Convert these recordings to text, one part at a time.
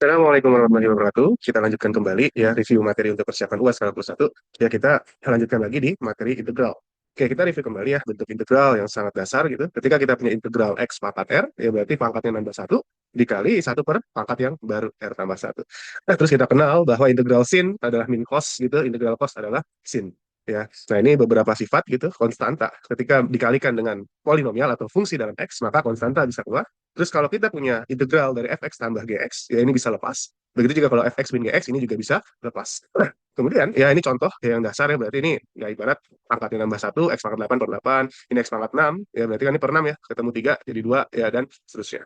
Assalamualaikum warahmatullahi wabarakatuh. Kita lanjutkan kembali ya review materi untuk persiapan UAS 21. Ya kita lanjutkan lagi di materi integral. Oke, kita review kembali ya bentuk integral yang sangat dasar gitu. Ketika kita punya integral X pangkat R, ya berarti pangkatnya nambah satu dikali satu per pangkat yang baru R tambah satu. Nah, terus kita kenal bahwa integral sin adalah min cos gitu, integral cos adalah sin. Ya, nah ini beberapa sifat gitu, konstanta. Ketika dikalikan dengan polinomial atau fungsi dalam X, maka konstanta bisa keluar. Terus kalau kita punya integral dari fx tambah gx, ya ini bisa lepas. Begitu juga kalau fx min gx, ini juga bisa lepas. Nah, kemudian, ya ini contoh ya, yang dasar ya, berarti ini ya ibarat pangkatnya nambah 1, x pangkat 8 per 8, ini x pangkat 6, ya berarti kan ini per 6 ya, ketemu 3 jadi 2, ya dan seterusnya.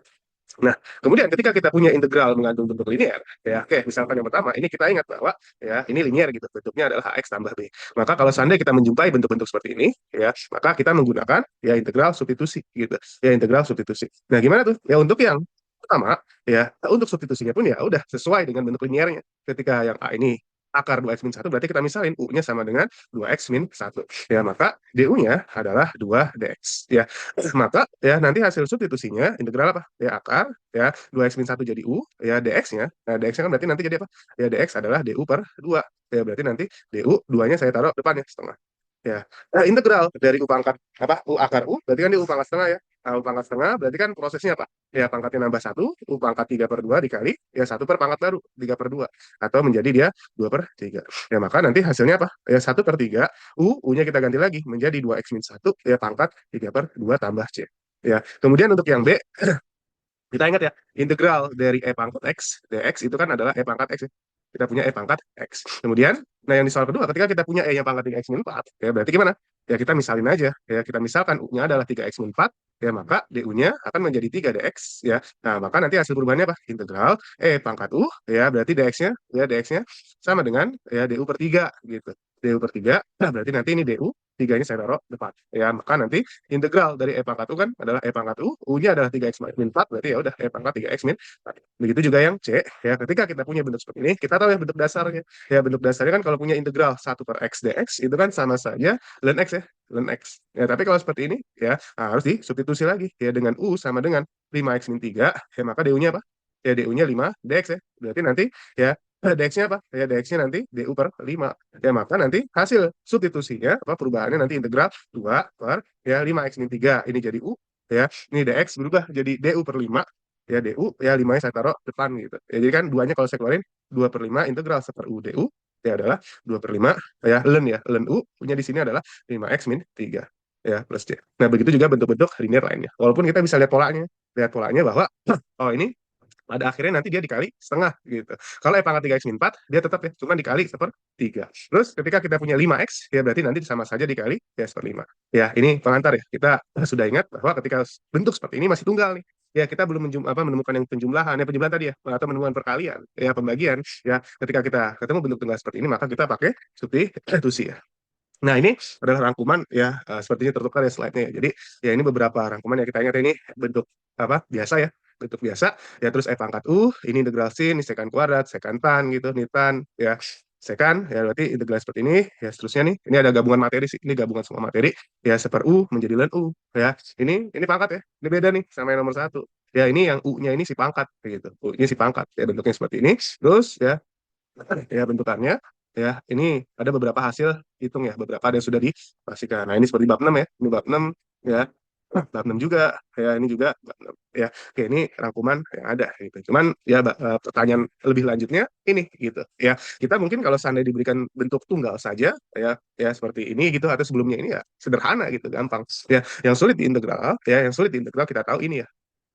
Nah, kemudian ketika kita punya integral mengandung bentuk linear, ya, oke, misalkan yang pertama, ini kita ingat bahwa ya ini linear gitu, bentuknya adalah ax tambah b. Maka kalau seandainya kita menjumpai bentuk-bentuk seperti ini, ya, maka kita menggunakan ya integral substitusi gitu, ya integral substitusi. Nah, gimana tuh? Ya untuk yang pertama, ya untuk substitusinya pun ya udah sesuai dengan bentuk linearnya. Ketika yang a ini akar 2x min 1, berarti kita misalin u-nya sama dengan 2x min 1. Ya, maka du-nya adalah 2 dx. Ya, maka ya nanti hasil substitusinya integral apa? Ya akar ya 2x min 1 jadi u, ya dx-nya. Nah, dx-nya kan berarti nanti jadi apa? Ya dx adalah du per 2. Ya berarti nanti du 2-nya saya taruh depannya setengah. Ya. Nah, integral dari u pangkat apa? U akar u, berarti kan di u pangkat setengah ya. Nah, u pangkat setengah berarti kan prosesnya apa? Ya pangkatnya nambah satu, u pangkat 3 per 2 dikali ya satu per pangkat baru 3 per 2 atau menjadi dia 2 per 3. Ya maka nanti hasilnya apa? Ya satu per 3, u-nya kita ganti lagi menjadi 2x min 1 ya pangkat 3 per 2 tambah c. Ya, kemudian untuk yang B, kita ingat ya, integral dari e pangkat x, dx itu kan adalah e pangkat x ya. Kita punya e pangkat x. Kemudian, nah yang di soal kedua, ketika kita punya e yang pangkat 3x min 4, ya berarti gimana? Ya kita misalin aja, ya kita misalkan u-nya adalah 3x min 4, ya maka du-nya akan menjadi 3 dx, ya. Nah, maka nanti hasil perubahannya apa? Integral e pangkat u, ya berarti dx-nya sama dengan ya du per 3, gitu. Du per 3, nah berarti nanti ini du, 3-nya saya taruh depan. Ya, maka nanti integral dari e pangkat u kan adalah e pangkat u, u-nya adalah 3x min 4, berarti ya udah e pangkat 3x min 4. Begitu juga yang c, ya ketika kita punya bentuk seperti ini, kita tahu ya bentuk dasarnya. Ya bentuk dasarnya kan kalau punya integral 1 per x dx, itu kan sama saja ln x ya, ln x. Ya, tapi kalau seperti ini, ya harus disubstitusi lagi. Ya dengan u sama dengan 5x min 3, ya maka du-nya apa? Ya du-nya 5 dx ya. Berarti nanti ya dx-nya apa? Ya dx-nya nanti du per 5. Ya maka nanti hasil substitusinya apa perubahannya nanti integral 2 per ya 5x min 3 ini jadi u, ya ini dx berubah jadi du per 5, ya du ya 5-nya saya taruh depan gitu. Ya jadi kan 2-nya kalau saya keluarin 2 per 5 integral 1 per u du ya adalah 2 per 5 ya ln u punya di sini adalah 5x min 3 ya plus c. Nah, begitu juga bentuk-bentuk linear lainnya. Walaupun kita bisa lihat polanya bahwa oh ini pada akhirnya nanti dia dikali setengah gitu. Kalau e pangkat 3x min 4, dia tetap ya, cuma dikali sepertiga. Terus ketika kita punya 5x, ya berarti nanti sama saja dikali ya seperlima. Ya, ini pengantar ya. Kita sudah ingat bahwa ketika bentuk seperti ini masih tunggal nih. Ya, kita belum menemukan yang penjumlahan, ya penjumlahan tadi ya, atau menemukan perkalian, ya pembagian. Ya, ketika kita ketemu bentuk tunggal seperti ini, maka kita pakai substitusi ya. Nah, ini adalah rangkuman ya, sepertinya tertukar ya slide-nya ya. Jadi, ya ini beberapa rangkuman yang kita ingat ini bentuk apa biasa ya, bentuk biasa. Ya terus e pangkat u, ini integral sin, ini sekant kuadrat, sekant tan gitu, ini tan ya. Sekant ya berarti integral seperti ini, ya seterusnya nih. Ini ada gabungan materi sih, ini gabungan semua materi. Ya seper u menjadi ln u ya. Ini pangkat ya. Ini beda nih sama yang nomor satu. Ya ini yang u-nya ini si pangkat kayak gitu. U-nya si pangkat ya bentuknya seperti ini. Terus ya bentukannya ya ini ada beberapa hasil hitung ya, beberapa ada yang sudah dipastikan. Nah, ini seperti bab 6 ya, ini bab 6 ya. Bab 6 juga ya, ini juga bab 6 ya. Oke, ini rangkuman yang ada gitu. Cuman ya pertanyaan lebih lanjutnya ini gitu ya. Kita mungkin kalau seandainya diberikan bentuk tunggal saja ya seperti ini gitu atau sebelumnya ini ya sederhana gitu, gampang. Ya, yang sulit di integral kita tahu ini ya.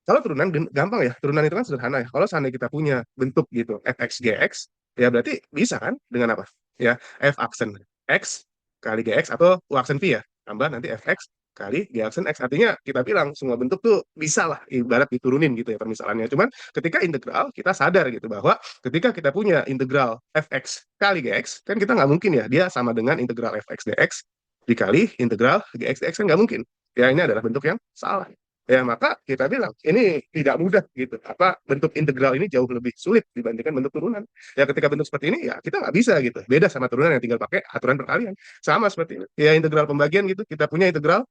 Kalau turunan gampang ya, turunan itu kan sederhana ya. Kalau seandainya kita punya bentuk gitu, fx gx, ya berarti bisa kan dengan apa? Ya, f aksen x kali gx atau u aksen v ya, tambah nanti fx kali g aksen x. Artinya kita bilang semua bentuk tuh bisa lah, ibarat diturunin gitu ya permisalannya. Cuman ketika integral, kita sadar gitu bahwa ketika kita punya integral fx kali gx, kan kita nggak mungkin ya, dia sama dengan integral fx dx dikali integral gx dx kan nggak mungkin. Ya, ini adalah bentuk yang salah. Ya maka kita bilang ini tidak mudah gitu, apa bentuk integral ini jauh lebih sulit dibandingkan bentuk turunan. Ya ketika bentuk seperti ini ya kita nggak bisa gitu, beda sama turunan yang tinggal pakai aturan perkalian. Sama seperti ini ya, integral pembagian gitu, kita punya integral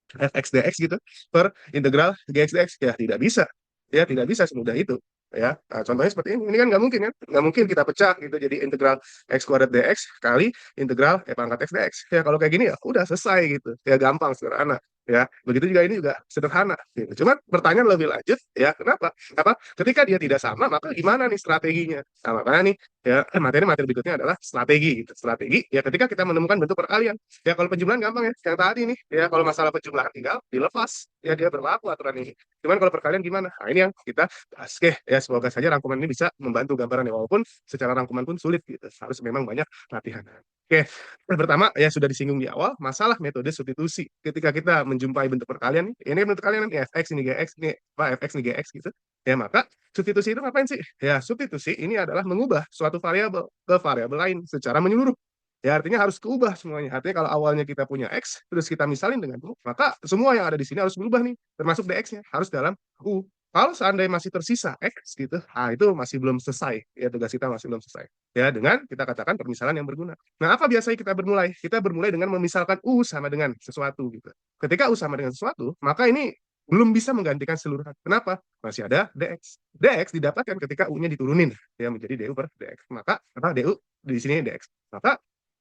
fx dx gitu per integral gx dx, ya tidak bisa, ya tidak bisa semudah itu. ya. Nah, contohnya seperti ini. Ini kan nggak mungkin kan? Nggak mungkin kita pecah gitu jadi integral x kuadrat dx kali integral e pangkat x dx. Ya kalau kayak gini ya udah selesai gitu. Ya gampang, sederhana. Ya, begitu juga ini juga sederhana gitu. Cuma pertanyaan lebih lanjut ya, kenapa? Apa? Ketika dia tidak sama, maka gimana nih strateginya? Nah, makanya nih ya materi-materi berikutnya adalah strategi gitu. Strategi ya ketika kita menemukan bentuk perkalian. Ya kalau penjumlahan gampang ya, yang tadi nih ya kalau masalah penjumlahan tinggal dilepas ya dia berlaku aturan ini. Cuman kalau perkalian gimana? Nah, ini yang kita bahas. Oke, ya semoga saja rangkuman ini bisa membantu gambaran ya walaupun secara rangkuman pun sulit gitu. Harus memang banyak latihan. Oke, yang pertama ya sudah disinggung di awal masalah metode substitusi. Ketika kita menjumpai bentuk perkalian ini bentuk perkalian ini fx ini gx ini apa fx ini gx gitu. Ya maka substitusi itu ngapain sih? Ya substitusi ini adalah mengubah suatu variabel ke variabel lain secara menyeluruh. Ya artinya harus keubah semuanya. Artinya kalau awalnya kita punya x terus kita misalin dengan u, maka semua yang ada di sini harus berubah nih, termasuk dx-nya harus dalam u. Kalau seandainya masih tersisa x gitu, itu masih belum selesai. Ya tugas kita masih belum selesai. Ya dengan kita katakan permisalan yang berguna. Nah, apa biasanya kita bermulai? Kita bermulai dengan memisalkan U sama dengan sesuatu gitu. Ketika U sama dengan sesuatu, maka ini belum bisa menggantikan seluruhan. Kenapa? Masih ada dx. Dx didapatkan ketika U-nya diturunin ya menjadi du per dx. Maka apa du di sini dx. Maka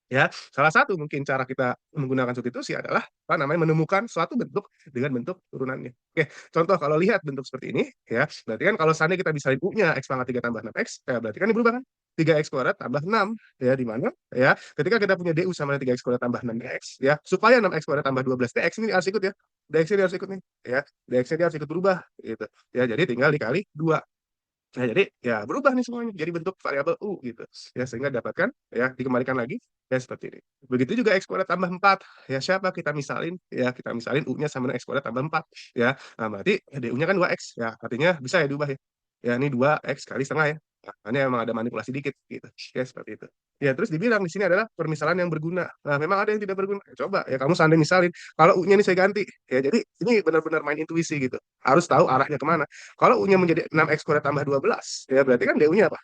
ya, salah satu mungkin cara kita menggunakan substitusi adalah apa namanya menemukan suatu bentuk dengan bentuk turunannya. Oke, contoh kalau lihat bentuk seperti ini, ya, berarti kan kalau seandainya kita bisa u-nya x pangkat 3 tambah 6x, ya berarti kan ini berubah kan? 3x kuadrat tambah 6, ya, di mana? Ya, ketika kita punya du sama dengan 3x kuadrat tambah 6x, ya, supaya 6x kuadrat tambah 12dx ini harus ikut ya. Dx ini harus ikut nih, ya. Dx ini harus ikut berubah, gitu. Ya, jadi tinggal dikali 2. Nah, jadi ya berubah nih semuanya jadi bentuk variabel u gitu. Ya sehingga dapatkan ya dikembalikan lagi ya seperti ini. Begitu juga x kuadrat tambah 4. Ya siapa kita misalin ya kita misalin u-nya sama dengan x kuadrat tambah 4 ya. Nah, berarti du-nya kan 2x ya. Artinya bisa ya diubah ya. Ya ini 2x kali setengah ya. Nah, ini emang ada manipulasi dikit gitu. Ya seperti itu. Ya terus dibilang di sini adalah permisalan yang berguna. Nah, memang ada yang tidak berguna. Ya, coba ya kamu seandainya misalin kalau u-nya ini saya ganti ya jadi ini benar-benar main intuisi gitu. Harus tahu arahnya kemana. Kalau U-nya menjadi 6x kuadrat tambah 12, ya berarti kan DU-nya apa?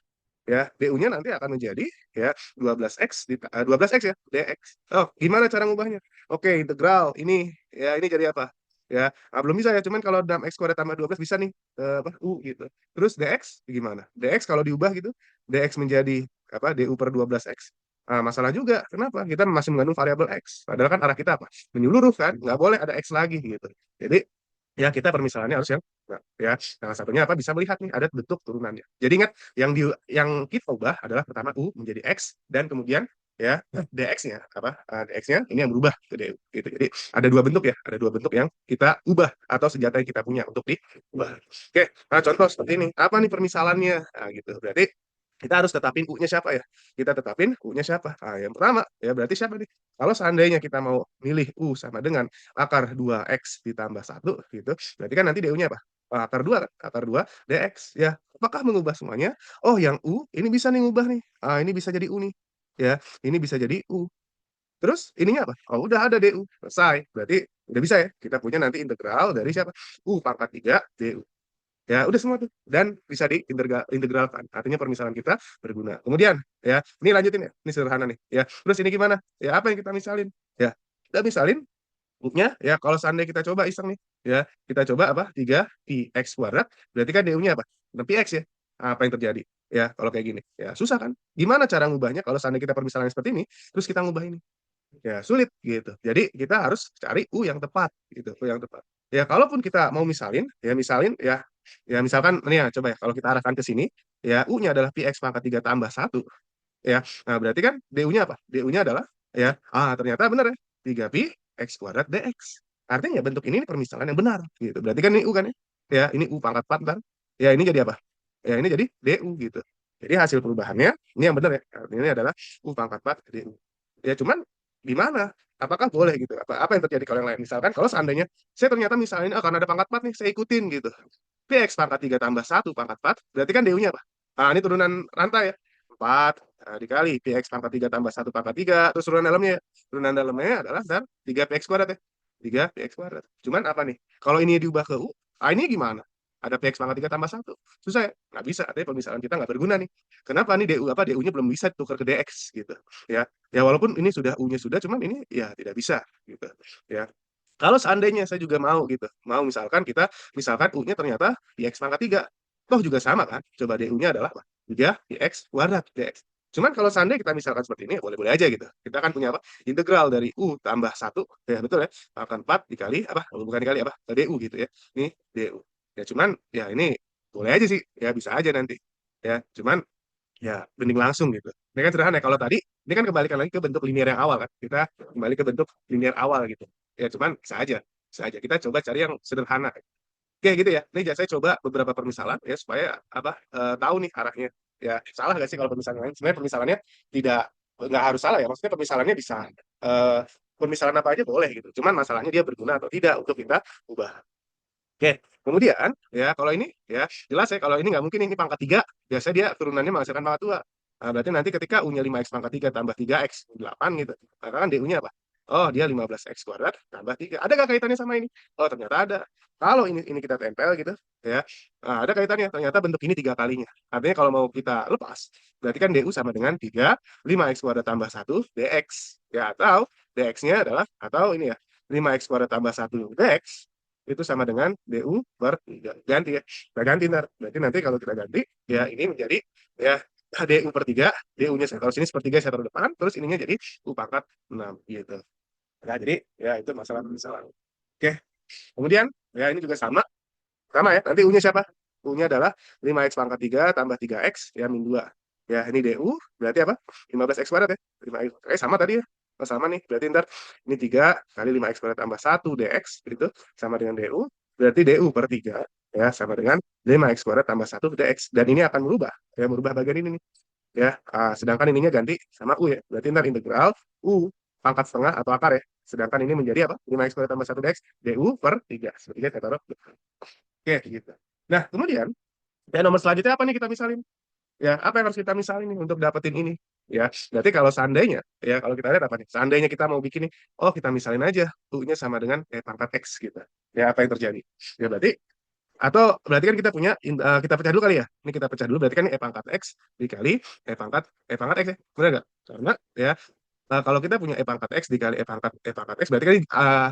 Ya, DU-nya nanti akan menjadi ya 12x 12x ya, dx. Oh, gimana cara ngubahnya? Oke, integral ini ya ini jadi apa? Ya, belum bisa ya, cuman kalau 6x kuadrat tambah 12 bisa nih apa? U gitu. Terus dx gimana? Dx kalau diubah gitu, dx menjadi apa? Du per 12x. Nah, masalah juga, kenapa? Kita masih mengandung variabel x. Padahal kan arah kita apa? Menyeluruh kan, nggak boleh ada x lagi gitu. Jadi ya kita permisalannya harus yang nah, ya salah satunya apa bisa melihat nih ada bentuk turunannya. Jadi ingat yang kita ubah adalah pertama u menjadi x dan kemudian ya dx-nya apa dx-nya ini yang berubah ke du gitu. Jadi ada dua bentuk ya, ada dua bentuk yang kita ubah atau senjata yang kita punya untuk diubah. Oke, nah contoh seperti ini. Apa nih permisalannya? Nah gitu. Berarti kita harus tetapin U-nya siapa ya? Kita tetapin U-nya siapa? Nah, yang pertama, ya berarti siapa nih? Kalau seandainya kita mau milih U sama dengan akar 2x ditambah 1, gitu, berarti kan nanti DU-nya apa? Akar 2 kan? Akar 2 dx. Ya, apakah mengubah semuanya? Oh, yang U ini bisa nih ngubah nih. Ini bisa jadi U nih. Ya, ini bisa jadi U. Terus ininya apa? Oh, udah ada DU. Selesai. Berarti udah bisa ya. Kita punya nanti integral dari siapa? U pangkat 3 DU. Ya, udah semua tuh. Dan bisa diintegralkan. Artinya permisalan kita berguna. Kemudian, ya, ini lanjutin ya. Ini sederhana nih. Ya, terus ini gimana? Ya, apa yang kita misalin? Ya, kita misalin U-nya, ya, kalau seandainya kita coba iseng nih. Ya, kita coba apa? 3 pi x kuadrat. Berarti kan DU-nya apa? 6 pi x ya. Apa yang terjadi? Ya, kalau kayak gini. Ya, susah kan? Gimana cara ngubahnya kalau seandainya kita permisalan seperti ini, terus kita ngubah ini? Ya sulit gitu. Jadi kita harus cari U yang tepat gitu, U yang tepat. Ya kalaupun kita mau misalin, ya misalin ya misalkan ini ya coba ya kalau kita arahkan ke sini, ya U-nya adalah pi x pangkat 3 tambah 1 ya. Nah, berarti kan DU-nya apa? DU-nya adalah ya ternyata benar ya 3 pi x kuadrat dx. Artinya bentuk ini permisalan yang benar gitu. Berarti kan ini U kan ya? Ya, ini U pangkat 4 kan. Ya ini jadi apa? Ya ini jadi DU gitu. Jadi hasil perubahannya ini yang benar ya. Ini adalah U pangkat 4 DU. Ya cuman gimana? Apakah boleh gitu? Apa yang terjadi kalau yang lain? Misalkan kalau seandainya saya ternyata misalnya karena ada pangkat 4 nih, saya ikutin gitu. Px pangkat 3 tambah 1 pangkat 4, berarti kan DU-nya apa? Ini turunan rantai ya. 4 dikali Px pangkat 3 tambah 1 pangkat 3, terus turunan dalamnya. Turunan dalamnya adalah 3 Px kuadrat ya. 3 Px kuadrat. Cuman apa nih? Kalau ini diubah ke U, ini gimana? Ada Px pangkat 3 tambah 1. Susah ya? Nggak bisa. Artinya pemisahan kita nggak berguna nih. Kenapa nih DU apa? DU-nya belum bisa tukar ke dx gitu. Ya, ya walaupun ini sudah U-nya sudah, cuman ini ya tidak bisa gitu. Ya. Kalau seandainya saya juga mau gitu, mau misalkan kita misalkan U-nya ternyata di X pangkat 3. toh juga sama kan, coba DU-nya adalah apa? 3 dx kuadrat dx. Cuman kalau seandainya kita misalkan seperti ini, ya boleh-boleh aja gitu. Kita kan punya apa? Integral dari U tambah 1, ya betul ya, akan 4 dikali apa? Bukan dikali apa? DU gitu ya. Ini DU. Ya cuman ya ini boleh aja sih, ya bisa aja nanti. Ya, cuman ya bening langsung gitu. Ini kan sederhana ya. Kalau tadi ini kan kembalikan lagi ke bentuk linear yang awal kan. Kita kembali ke bentuk linear awal gitu. Ya cuman bisa aja. Bisa aja. Kita coba cari yang sederhana. Oke gitu ya. Ini saya coba beberapa permisalan ya supaya apa tahu nih arahnya. Ya salah nggak sih kalau permisalan lain? Sebenarnya permisalannya tidak nggak harus salah ya. Maksudnya permisalannya bisa eh, permisalan apa aja boleh gitu. Cuman masalahnya dia berguna atau tidak untuk kita ubah. Oke, kemudian ya kalau ini ya jelas ya kalau ini nggak mungkin ini pangkat 3 biasanya dia turunannya menghasilkan pangkat 2. Nah, berarti nanti ketika U-nya 5x pangkat 3 tambah 3x 8 gitu. Maka kan DU-nya apa? Oh, dia 15x kuadrat tambah 3. Ada nggak kaitannya sama ini? Oh, ternyata ada. Kalau ini kita tempel gitu ya. Nah, ada kaitannya. Ternyata bentuk ini 3 kalinya. Artinya kalau mau kita lepas, berarti kan DU sama dengan 3 5x kuadrat tambah 1 dx. Ya, atau dx-nya adalah atau ini ya 5x kuadrat tambah 1 dx itu sama dengan DU per 3. Ganti ya. Kita ganti ntar. Berarti nanti kalau kita ganti, ya ini menjadi ya DU per 3, DU-nya saya taruh sini sepertiga saya taruh depan, terus ininya jadi U pangkat 6 gitu. Nah, jadi ya itu masalah misalnya. Oke, kemudian ya ini juga sama. Sama ya, nanti U-nya siapa? U-nya adalah 5x pangkat 3 tambah 3x ya min 2. Ya, ini DU berarti apa? 15x kuadrat ya. 5x. Sama tadi ya. Oh, sama nih. Berarti ntar ini 3 kali 5x kuadrat tambah 1 dx itu sama dengan DU. Berarti DU per 3 ya sama dengan 5x kuadrat tambah 1 dx. Dan ini akan merubah. Ya, merubah bagian ini nih. Ya, sedangkan ininya ganti sama U ya. Berarti ntar integral U pangkat setengah atau akar ya. Sedangkan ini menjadi apa? 5x kuadrat tambah 1 dx DU per 3. Sepertiga saya taruh. Oke, gitu. Nah, kemudian ya nomor selanjutnya apa nih kita misalin? Ya, apa yang harus kita misalin nih untuk dapetin ini? Ya, berarti kalau seandainya, ya kalau kita lihat apa nih? Seandainya kita mau bikin nih, oh kita misalin aja U-nya sama dengan pangkat X gitu. Ya, apa yang terjadi? Ya berarti, atau berarti kan kita punya, kita pecah dulu kali ya. Ini kita pecah dulu, berarti kan pangkat X dikali pangkat X ya. Benar nggak? Karena ya kalau kita punya pangkat X dikali pangkat X, berarti kan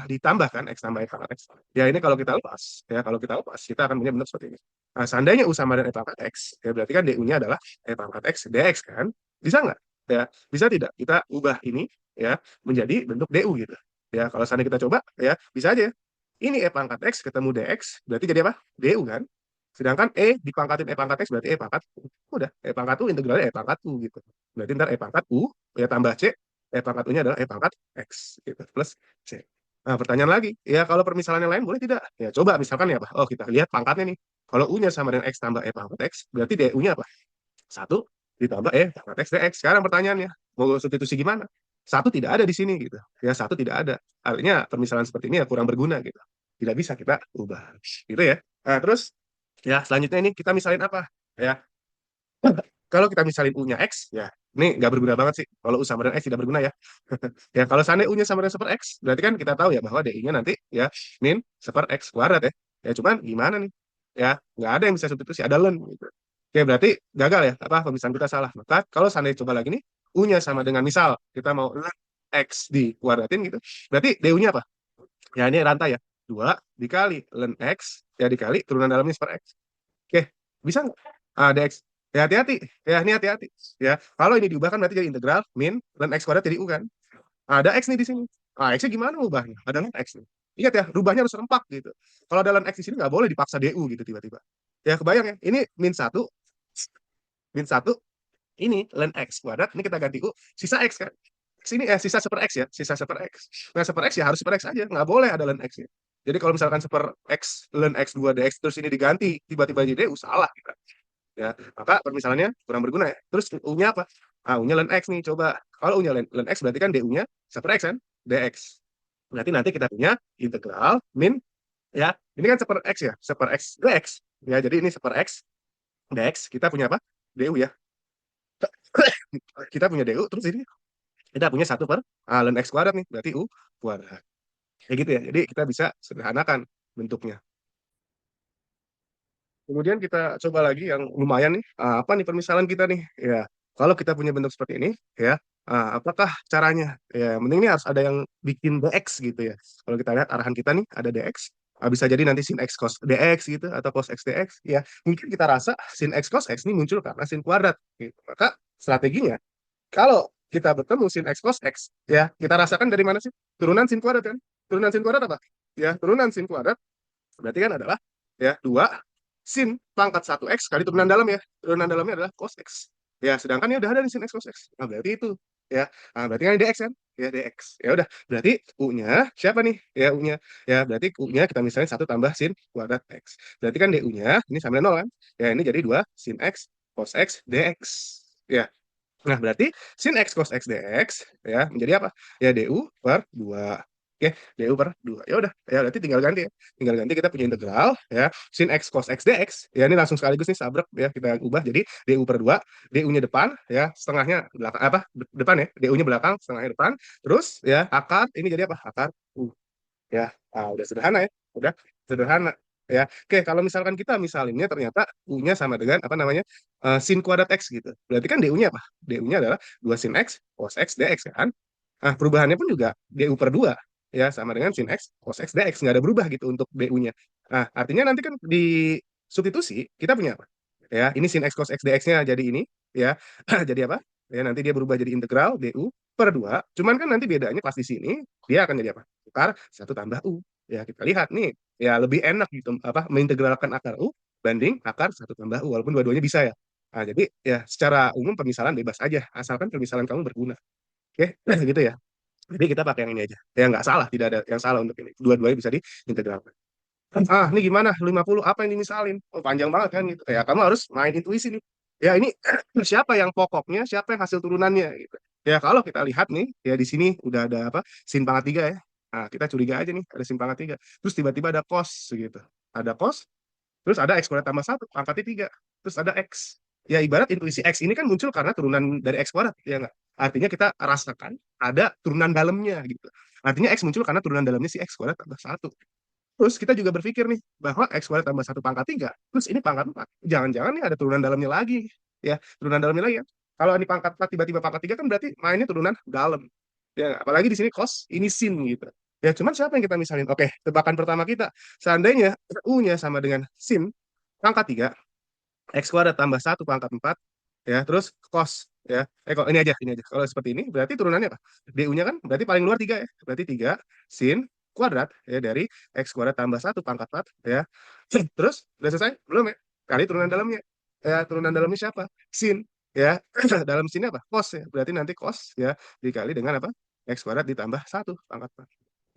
ditambahkan X tambah pangkat X. Ya ini kalau kita lepas, ya kalau kita lepas, kita akan punya bentuk seperti ini. Nah, seandainya U sama dengan pangkat X, ya berarti kan DU-nya adalah pangkat X dx kan? Bisa nggak? Ya, bisa tidak? Kita ubah ini ya menjadi bentuk DU gitu. Ya, kalau seandainya kita coba, ya bisa aja. Ini pangkat X ketemu dx, berarti jadi apa? DU kan? Sedangkan dipangkatin pangkat X berarti pangkat U. Udah, pangkat U integralnya pangkat U gitu. Berarti ntar pangkat U ya tambah C pangkat U-nya adalah pangkat X gitu plus C. Nah, pertanyaan lagi, ya kalau permisalan yang lain boleh tidak? Ya coba misalkan ya apa? Oh, kita lihat pangkatnya nih. Kalau U-nya sama dengan X tambah pangkat X, berarti DU-nya apa? 1 ditambah pangkat X dx. Sekarang pertanyaannya, mau substitusi gimana? Satu tidak ada di sini gitu. Ya, satu tidak ada. Artinya permisalan seperti ini ya kurang berguna gitu. Tidak bisa kita ubah. Gitu ya. Nah, terus ya selanjutnya ini kita misalin apa? Ya, kalau kita misalin U-nya X, ya ini nggak berguna banget sih. Kalau U sama dengan X tidak berguna ya. Ya, kalau seandainya U-nya sama dengan seper X, berarti kan kita tahu ya bahwa DI-nya nanti ya min seper X kuadrat ya. Ya cuman gimana nih? Ya nggak ada yang bisa substitusi, ada ln gitu. Oke, berarti gagal ya, apa pemisahan kita salah. Maka kalau seandainya coba lagi nih, U-nya sama dengan misal kita mau ln X dikuadratin gitu. Berarti DU-nya apa? Ya ini rantai ya. 2 dikali ln X, ya dikali turunan dalamnya seper X. Oke, bisa nggak? Dx. Ya hati-hati. Ya ini hati-hati. Ya, kalau ini diubahkan berarti jadi integral min ln X kuadrat jadi U kan. Ada X nih di sini. X-nya gimana ubahnya? Ada ln X nih. Ingat ya, rubahnya harus rempak gitu. Kalau ada ln X di sini nggak boleh dipaksa DU gitu tiba-tiba. Ya kebayang ya, ini min satu ini ln X kuadrat, ini kita ganti U, sisa X kan. Sini sisa seper X ya, sisa seper X. Nah, seper X ya harus seper X aja, nggak boleh ada ln X ya. Jadi kalau misalkan seper X, ln X 2 dx terus ini diganti tiba-tiba jadi DU, salah kita. Ya, maka permisalannya kurang berguna ya. Terus U-nya apa? U-nya ln X nih, coba. Kalau U-nya ln X berarti kan DU-nya seper X kan? dx. Berarti nanti kita punya integral min, ya, ini kan seper X ya, seper X dx. Ya, jadi ini seper X dx, kita punya apa? DU ya. Kita punya DU, terus ini kita punya 1 per ln X kuadrat nih, berarti U kuadrat. Kayak gitu ya, jadi kita bisa sederhanakan bentuknya. Kemudian kita coba lagi yang lumayan nih, apa nih permisalan kita nih? Ya, kalau kita punya bentuk seperti ini, ya, apakah caranya? Ya, yang penting ini harus ada yang bikin dx gitu ya. Kalau kita lihat arahan kita nih ada dx. Bisa jadi nanti sin x cos dx gitu atau cos x dx ya. Mungkin kita rasa sin x cos x ini muncul karena sin kuadrat gitu. Maka strateginya kalau kita bertemu sin x cos x ya, kita rasakan dari mana sih? Turunan sin kuadrat kan? Turunan sin kuadrat apa? Ya, turunan sin kuadrat berarti kan adalah ya 2 sin pangkat 1x kali turunan dalam ya. Turunan dalamnya adalah cos x. Ya, sedangkan ya udah ada di sin x cos x. Nah, berarti itu ya. Nah, berarti kan ini dx kan? Ya, dx. Ya udah, berarti u-nya siapa nih? Ya, u-nya. Ya, berarti u-nya kita misalnya 1 tambah sin kuadrat x. Berarti kan du-nya ini sama dengan 0 kan? Ya, ini jadi 2 sin x cos x dx. Ya, nah, berarti sin x cos x dx ya menjadi apa? Ya du per 2. Oke, du per 2. Ya udah, ya berarti tinggal ganti ya. Tinggal ganti kita punya integral ya sin x cos x dx. Ya ini langsung sekaligus nih sabrek ya kita ubah jadi du per 2, du-nya depan ya, setengahnya belakang apa? Depan ya. Du-nya belakang, setengahnya depan. Terus ya akar ini jadi apa? Akar u. Ya, udah sederhana ya. Udah sederhana ya. Oke, kalau misalkan kita misalinnya ternyata u-nya sama dengan apa namanya? Sin kuadrat x gitu. Berarti kan du-nya apa? Du-nya adalah 2 sin x cos x dx kan. Nah, perubahannya pun juga du per 2 ya sama dengan sin x cos x dx, nggak ada berubah gitu untuk du-nya. Nah, artinya nanti kan di substitusi kita punya apa? Ya, ini sin x cos x dx-nya jadi ini ya. Jadi apa? Ya, nanti dia berubah jadi integral du per 2. Cuman kan nanti bedanya pas di sini dia akan jadi apa? Akar 1 tambah u. Ya, kita lihat nih, ya lebih enak gitu apa mengintegralkan akar u banding akar 1 tambah u walaupun dua-duanya bisa ya. Nah, jadi ya secara umum permisalan bebas aja asalkan permisalan kamu berguna. Oke, nah, gitu ya. Jadi kita pakai yang ini aja. Ya nggak salah, tidak ada yang salah untuk ini. Dua-duanya bisa diintegralkan. Ini gimana? 50 apa yang dimisalin? Oh, panjang banget kan gitu. Ya, kamu harus main intuisi nih. Ya, ini siapa yang pokoknya, siapa yang hasil turunannya gitu. Ya, kalau kita lihat nih, ya di sini udah ada apa? Sin pangkat 3 ya. Nah, kita curiga aja nih, ada sin pangkat 3. Terus tiba-tiba ada cos gitu. Ada cos, terus ada x kuadrat tambah 1, pangkatnya 3. Terus ada x. Ya, ibarat intuisi x ini kan muncul karena turunan dari x kuadrat, ya nggak? Artinya kita rasakan ada turunan dalamnya gitu. Artinya x muncul karena turunan dalamnya si x kuadrat tambah 1. Terus kita juga berpikir nih bahwa x kuadrat tambah 1 pangkat 3, terus ini pangkat 4. Jangan-jangan nih ada turunan dalamnya lagi. Ya, turunan dalamnya lagi ya. Kalau ini pangkat 4 tiba-tiba pangkat 3 kan berarti mainnya turunan dalam. Ya, apalagi di sini cos, ini sin gitu. Ya, cuman siapa yang kita misalin? Oke, tebakan pertama kita. Seandainya u-nya sama dengan sin pangkat 3, x kuadrat tambah 1 pangkat 4, ya, terus cos ya. Kok ini aja. Kalau seperti ini berarti turunannya apa? Du-nya kan berarti paling luar 3 ya. Berarti 3 sin kuadrat ya dari x kuadrat tambah 1 pangkat 4 ya. Terus udah selesai? Belum ya? Kali turunan dalamnya. Ya, turunan dalamnya siapa? Sin ya. Dalam sini apa? Cos ya. Berarti nanti cos ya dikali dengan apa? X kuadrat ditambah 1 pangkat 4.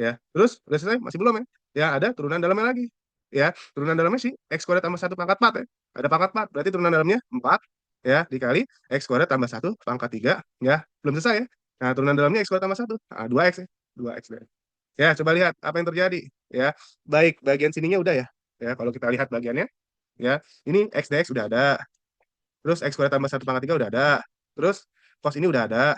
Ya. Terus udah selesai? Masih belum ya? Ya, ada turunan dalamnya lagi. Ya, turunan dalamnya sih x kuadrat tambah 1 pangkat 4 ya. Ada pangkat 4, berarti turunan dalamnya 4 ya dikali x kuadrat tambah 1 pangkat 3 ya. Belum selesai ya. Nah, turunan dalamnya x kuadrat tambah 1. Nah, 2x ya. 2x deh. Ya, coba lihat apa yang terjadi ya. Baik, bagian sininya udah ya. Ya, kalau kita lihat bagiannya ya, ini x dx udah ada. Terus x kuadrat tambah 1 pangkat 3 udah ada. Terus cos ini udah ada.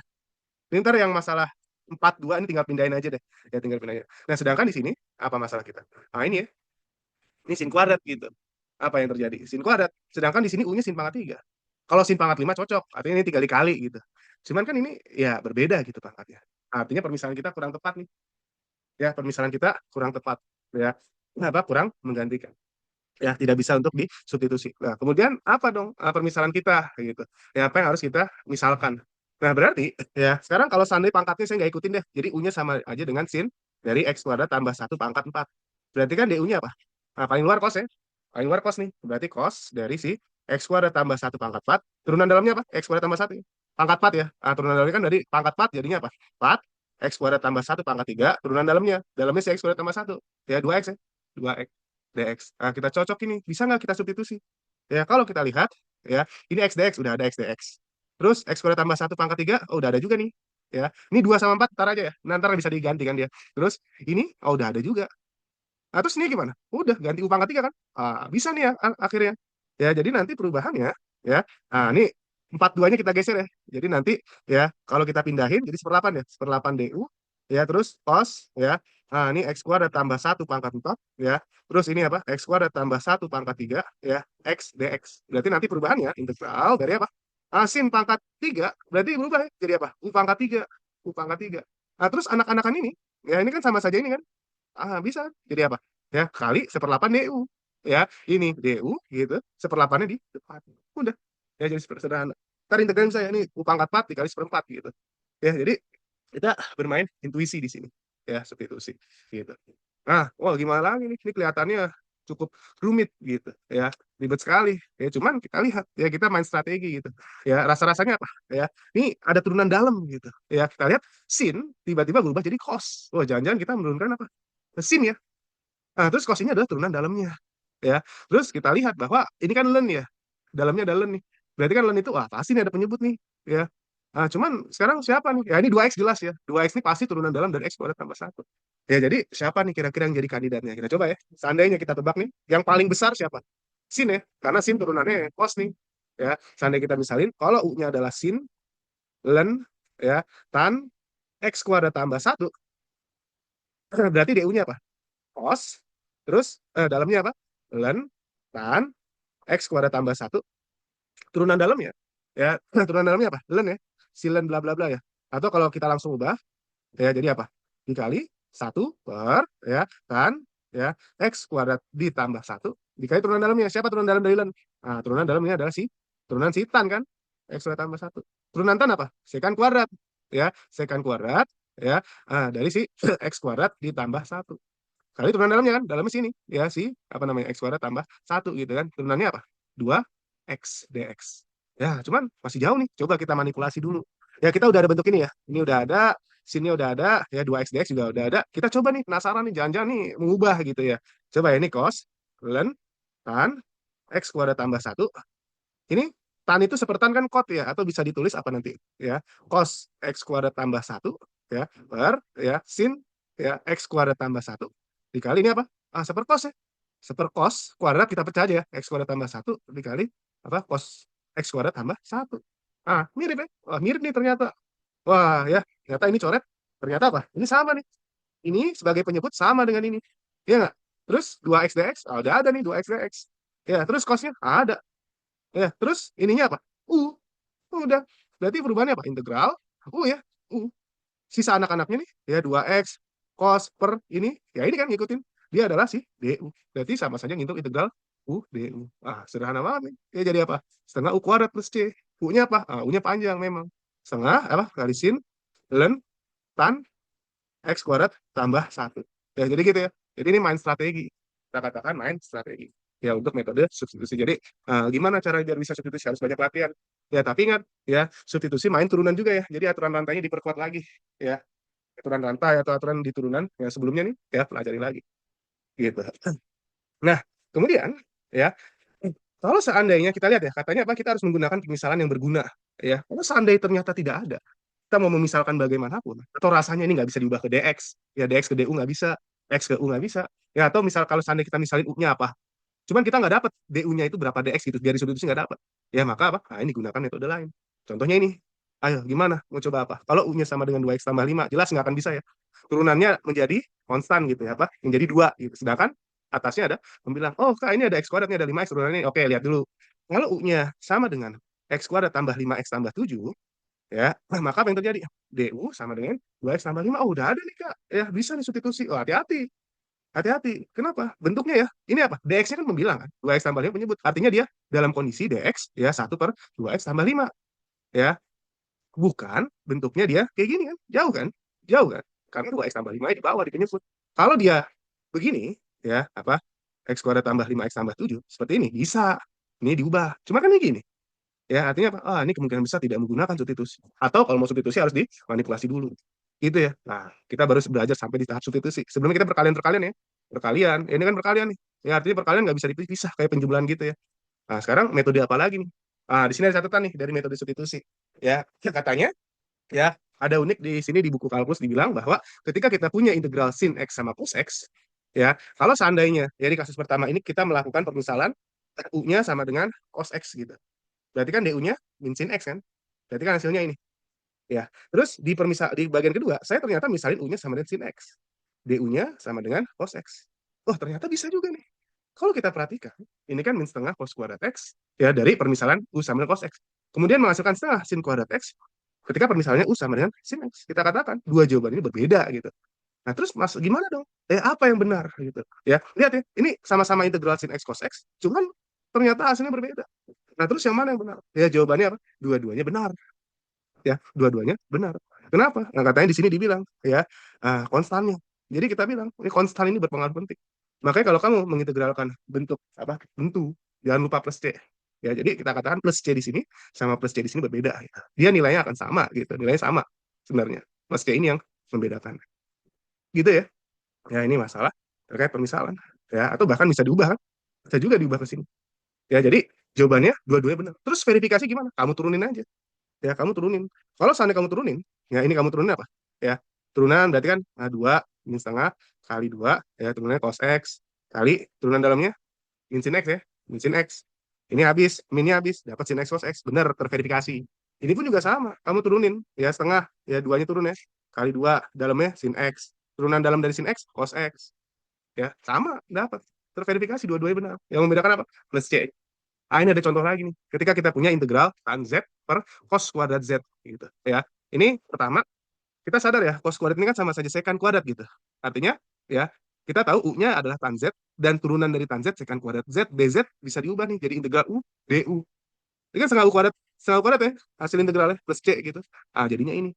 Ini ntar yang masalah 42 ini tinggal pindahin aja deh. Ya, tinggal pindahin. Nah, sedangkan di sini apa masalah kita? Nah, ini ya. Ini sin kuadrat gitu. Apa yang terjadi? Sin kuadrat. Sedangkan di sini U-nya sin pangkat 3. Kalau sin pangkat 5 cocok, artinya ini 3 dikali gitu. Cuman kan ini ya berbeda gitu pangkatnya. Artinya permisalan kita kurang tepat nih. Ya, permisalan kita kurang tepat. Ya, kenapa? Kurang menggantikan. Ya, tidak bisa untuk disubstitusi. Nah, kemudian apa dong permisalan kita gitu. Ya, apa yang harus kita misalkan. Nah, berarti ya sekarang kalau seandainya pangkatnya saya nggak ikutin deh. Jadi U-nya sama aja dengan sin dari X kuadrat tambah 1 pangkat 4. Berarti kan DU-nya apa? Nah, paling luar cos ya. Paling luar cos nih. Berarti cos dari si X kuadrat tambah 1 pangkat 4. Turunan dalamnya apa? X kuadrat tambah 1. Pangkat 4 ya. Nah, turunan dalamnya kan dari pangkat 4 jadinya apa? 4. X kuadrat tambah 1 pangkat 3. Turunan dalamnya. Dalamnya si X kuadrat tambah 1. Ya, 2X ya. 2X. DX. Nah, kita cocok ini. Bisa nggak kita substitusi? Ya, kalau kita lihat, ya, ini X DX, udah ada X DX. Terus X kuadrat tambah 1 pangkat 3, oh udah ada juga nih. Ya, ini 2 sama 4, ntar aja ya. Nanti bisa diganti kan dia. Terus ini, oh udah ada juga. Nah, terus ini gimana? Udah, ganti U pangkat 3 kan? Bisa nih ya, akhirnya. Ya, jadi nanti perubahannya, ya. Nah, ini 42-nya kita geser ya. Jadi nanti, ya, kalau kita pindahin, jadi 1/8 ya. 1/8 DU, ya, terus cos, ya. Nah, ini X kuadrat tambah 1 pangkat 4, ya. Terus ini apa? X kuadrat tambah 1 pangkat 3, ya. X dx. Berarti nanti perubahannya, integral dari apa? Sin pangkat 3, berarti berubah ya. Jadi apa? U pangkat 3. U pangkat 3. Nah, terus anak-anakan ini, ya ini kan sama saja ini kan? Bisa. Jadi apa? ya kali 1/8 DU, ya ini DU gitu, 1/8-nya di depan. Udah, ya jadi sederhana. Ntar integralnya misalnya ini U pangkat 4 dikali 1/4 gitu. Ya jadi kita bermain intuisi di sini, ya substitusi gitu. Nah, wah gimana lagi nih? Ini kelihatannya cukup rumit gitu ya, ribet sekali. Ya cuman kita lihat ya kita main strategi gitu. Ya rasa-rasanya apa? Ya, ini ada turunan dalam gitu. Ya kita lihat sin tiba-tiba berubah jadi cos. Wah, jangan-jangan kita menurunkan apa? Sin ya. Nah, terus cos ini adalah turunan dalamnya. Ya. Terus kita lihat bahwa ini kan len ya. Dalamnya ada len nih. Berarti kan len itu wah pasti nih ada penyebut nih, ya. Nah, cuman sekarang siapa nih? Ya ini 2x jelas ya. 2x ini pasti turunan dalam dari x kuadrat tambah 1. Ya jadi siapa nih kira-kira yang jadi kandidatnya? Kita coba ya. Seandainya kita tebak nih, yang paling besar siapa? Sin ya. Karena sin turunannya cos nih. Ya, seandainya kita misalin kalau U-nya adalah sin, len, ya, tan x kuadrat tambah 1, berarti DU-nya apa? Cos, terus dalamnya apa? Len, tan, x kuadrat tambah 1, turunan dalamnya. Ya, turunan dalamnya apa? Len ya. Silen bla bla bla ya. Atau kalau kita langsung ubah, ya jadi apa? Dikali 1 per, ya, tan, ya, x kuadrat ditambah 1, dikali turunan dalamnya. Siapa turunan dalam dari len? Nah, turunan dalamnya adalah turunan si tan kan? X kuadrat tambah 1. Turunan tan apa? Sekan kuadrat. Ya, sekan kuadrat, ya, dari si x kuadrat ditambah 1. Kali turunan dalamnya kan, dalamnya sini. Ya, apa namanya, x kuadrat tambah 1 gitu kan. Turunannya apa? 2x dx. Ya, cuman masih jauh nih. Coba kita manipulasi dulu. Ya, kita udah ada bentuk ini ya. Ini udah ada, sini udah ada, ya 2x dx juga udah ada. Kita coba nih, penasaran nih, jangan-jangan nih mengubah gitu ya. Coba ya, ini cos, ln, tan, x kuadrat tambah 1. Ini tan itu sepertan kan kot ya, atau bisa ditulis apa nanti? Ya, cos x kuadrat tambah 1, ya, per, ya, sin, ya, x kuadrat tambah 1 dikali ini apa? Seperkos ya. Seperkos kuadrat kita pecah aja ya. X kuadrat tambah 1 dikali apa? Cos x kuadrat tambah 1. Mirip ya. Wah, mirip nih ternyata. Wah, ya. Ternyata ini coret. Ternyata apa? Ini sama nih. Ini sebagai penyebut sama dengan ini. Iya nggak? Terus 2x dx, udah ada nih 2x dx. Ya, terus cosnya ada. Ya, terus ininya apa? U. Udah. Berarti perubahannya apa? Integral U ya. U. Sisa anak-anaknya nih ya 2x cos per ini ya ini kan ngikutin dia adalah si du, berarti sama saja ngitung integral u du. Sederhana banget nih ya, jadi apa, setengah u kuadrat plus c. U-nya apa? U-nya panjang memang, setengah apa kali sin ln tan x kuadrat tambah 1. Ya jadi gitu ya, jadi ini main strategi, kita katakan main strategi ya untuk metode substitusi. Jadi gimana cara biar bisa substitusi, harus banyak latihan ya, tapi ingat ya, substitusi main turunan juga ya, jadi aturan rantainya diperkuat lagi ya, aturan rantai atau aturan di turunan yang sebelumnya nih ya pelajari lagi gitu. Nah, kemudian ya, kalau seandainya kita lihat ya, katanya apa, kita harus menggunakan pemisalan yang berguna ya. Kalau seandainya ternyata tidak ada, kita mau memisalkan bagaimanapun atau rasanya ini nggak bisa diubah ke dx ya, dx ke du nggak bisa, x ke u nggak bisa ya, atau misal kalau seandainya kita misalin u-nya apa, cuman kita nggak dapat du-nya itu berapa dx gitu, biar substitusi nggak dapat ya, maka apa, ini gunakan metode lain. Contohnya ini, ayo gimana mau coba apa, kalau u-nya sama dengan 2x tambah 5 jelas nggak akan bisa ya, turunannya menjadi konstan gitu ya, apa menjadi 2 gitu, sedangkan atasnya ada membilang oh kak ini ada x kuadrat, ini ada 5x turunannya, oke lihat dulu, kalau u-nya sama dengan x kuadrat tambah 5x tambah 7 ya, maka apa yang terjadi, du sama dengan 2x tambah 5. Oh udah ada nih kak ya, bisa nih substitusi. Oh hati-hati, hati-hati. Kenapa? Bentuknya ya. Ini apa? DX-nya kan membilang kan. 2x tambah 5 menyebut. Artinya dia dalam kondisi DX ya 1/2x tambah 5. Ya. Bukan bentuknya dia kayak gini kan. Jauh kan? Jauh kan? Karena 2x tambah 5 di bawah di penyebut. Kalau dia begini ya, apa? X kuadrat tambah 5x tambah 7 seperti ini bisa. Ini diubah. Cuma kan ini gini. Ya, artinya apa? Ini kemungkinan besar tidak menggunakan substitusi. Atau kalau mau substitusi harus dimanipulasi dulu. Gitu ya. Nah, kita baru belajar sampai di tahap substitusi. Sebelumnya kita perkalian-perkalian ya. Perkalian. Ini kan perkalian nih. Ya, artinya perkalian nggak bisa dipisah kayak penjumlahan gitu ya. Nah, sekarang metode apa lagi nih? Di sini ada catatan nih dari metode substitusi. Ya, katanya ya ada unik di sini di buku kalkulus dibilang bahwa ketika kita punya integral sin x sama cos x, ya, kalau seandainya ya di kasus pertama ini kita melakukan permisalan u-nya sama dengan cos x gitu. Berarti kan du-nya min sin x kan? Berarti kan hasilnya ini. Ya. Terus di bagian kedua, saya ternyata misalin u-nya sama dengan sin x. Du-nya sama dengan cos x. Oh, ternyata bisa juga nih. Kalau kita perhatikan, ini kan min setengah cos kuadrat x ya dari permisalan u sama dengan cos x. Kemudian menghasilkan setengah sin kuadrat x ketika permisalannya u sama dengan sin x. Kita katakan dua jawaban ini berbeda gitu. Nah, terus gimana dong? Apa yang benar gitu ya. Lihat ya, ini sama-sama integral sin x cos x, cuman ternyata hasilnya berbeda. Nah, terus yang mana yang benar? Ya jawabannya apa? Dua-duanya benar. Ya, dua-duanya benar. Kenapa? Nah, katanya di sini dibilang ya konstannya. Jadi kita bilang ini konstan ini berpengaruh penting. Makanya kalau kamu mengintegralkan bentuk apa? Bentuk, jangan lupa plus c. Ya, jadi kita katakan plus c di sini sama plus c di sini berbeda. Gitu. Dia nilainya akan sama gitu. Nilainya sama sebenarnya. Plus c ini yang membedakan. Gitu ya. Ya, ini masalah terkait permisalan. Ya, atau bahkan bisa diubah kan? Bisa juga diubah ke sini. Ya, jadi jawabannya dua-duanya benar. Terus verifikasi gimana? Kamu turunin aja. Ya, kamu turunin. Kalau seandainya kamu turunin, ya ini kamu turunin apa? Ya, turunan berarti kan 2 min setengah kali 2, ya turunannya cos X, kali turunan dalamnya min sin X ya, min sin X. Ini habis, minnya habis, dapat sin X cos X, benar, terverifikasi. Ini pun juga sama, kamu turunin, ya setengah, ya duanya turun ya, kali 2 dalamnya sin X. Turunan dalam dari sin X, cos X. Ya, sama, dapat. Terverifikasi, dua-duanya benar. Yang membedakan apa? Plus C. Ini ada contoh lagi nih. Ketika kita punya integral tan Z per cos kuadrat Z gitu ya. Ini pertama kita sadar ya, cos kuadrat ini kan sama saja sekan kuadrat gitu. Artinya ya, kita tahu U-nya adalah tan Z dan turunan dari tan Z sekan kuadrat Z, dz bisa diubah nih jadi integral U du. Ini kan setengah U kuadrat ya, hasil integralnya plus C gitu. Jadinya ini.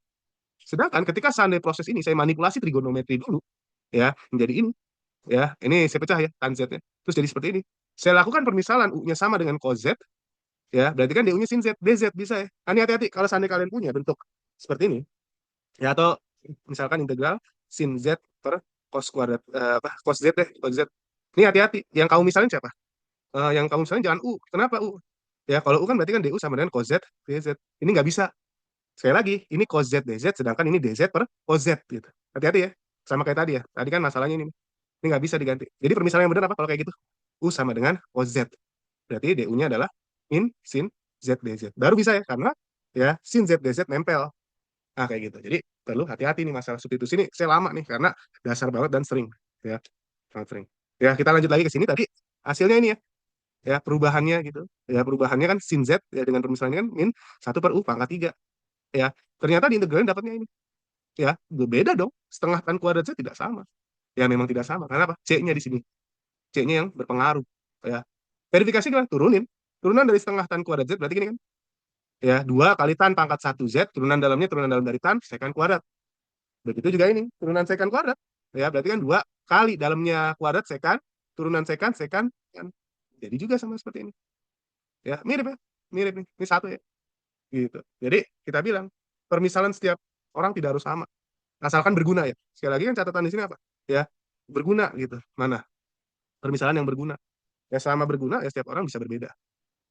Sedangkan ketika seandainya proses ini saya manipulasi trigonometri dulu ya, menjadi ini ya, ini saya pecah ya tan Z-nya. Terus jadi seperti ini. Saya lakukan permisalan U-nya sama dengan cos Z, ya berarti kan du-nya sin z dz bisa ya. Ini hati-hati kalau seandainya kalian punya bentuk seperti ini ya, atau misalkan integral sin z per cos kuadrat cos z deh, cos z. Ini hati-hati, yang kamu misalnya siapa? Yang kamu misalnya jangan u. Kenapa u? Ya kalau u kan berarti kan du sama dengan cos z dz. Ini nggak bisa. Sekali lagi, ini cos z dz sedangkan ini dz per cos z gitu. Hati-hati ya, sama kayak tadi ya, tadi kan masalahnya ini nggak bisa diganti. Jadi permisalan yang benar apa kalau kayak gitu? U sama dengan cos z, berarti du-nya adalah min sin z dz. Baru bisa ya, karena ya sin z dz nempel. Kayak gitu. Jadi perlu hati-hati nih masalah substitusi ini. Saya lama nih karena dasar banget dan sering ya, sangat sering. Ya, kita lanjut lagi ke sini tadi hasilnya ini ya. Ya, perubahannya gitu. Ya, perubahannya kan sin z ya dengan permisalannya kan min 1/u⁻3. Ya, ternyata di integralin dapatnya ini. Ya, beda dong. Setengah tan kuadrat z tidak sama. Ya, memang tidak sama. Karena apa? C-nya di sini. C-nya yang berpengaruh. Ya. Verifikasi gimana? Turunin. Turunan dari setengah tan kuadrat Z berarti gini kan? Ya, 2 kali tan pangkat 1 Z, turunan dalamnya turunan dalam dari tan sekan kuadrat. Begitu juga ini, turunan sekan kuadrat. Ya, berarti kan 2 kali dalamnya kuadrat sekan, turunan sekan sekan kan. Jadi juga sama seperti ini. Ya, mirip ya. Mirip nih. Ini satu ya. Gitu. Jadi kita bilang permisalan setiap orang tidak harus sama. Asalkan berguna ya. Sekali lagi kan catatan di sini apa? Ya, berguna gitu. Mana? Permisalan yang berguna. Ya selama berguna ya setiap orang bisa berbeda.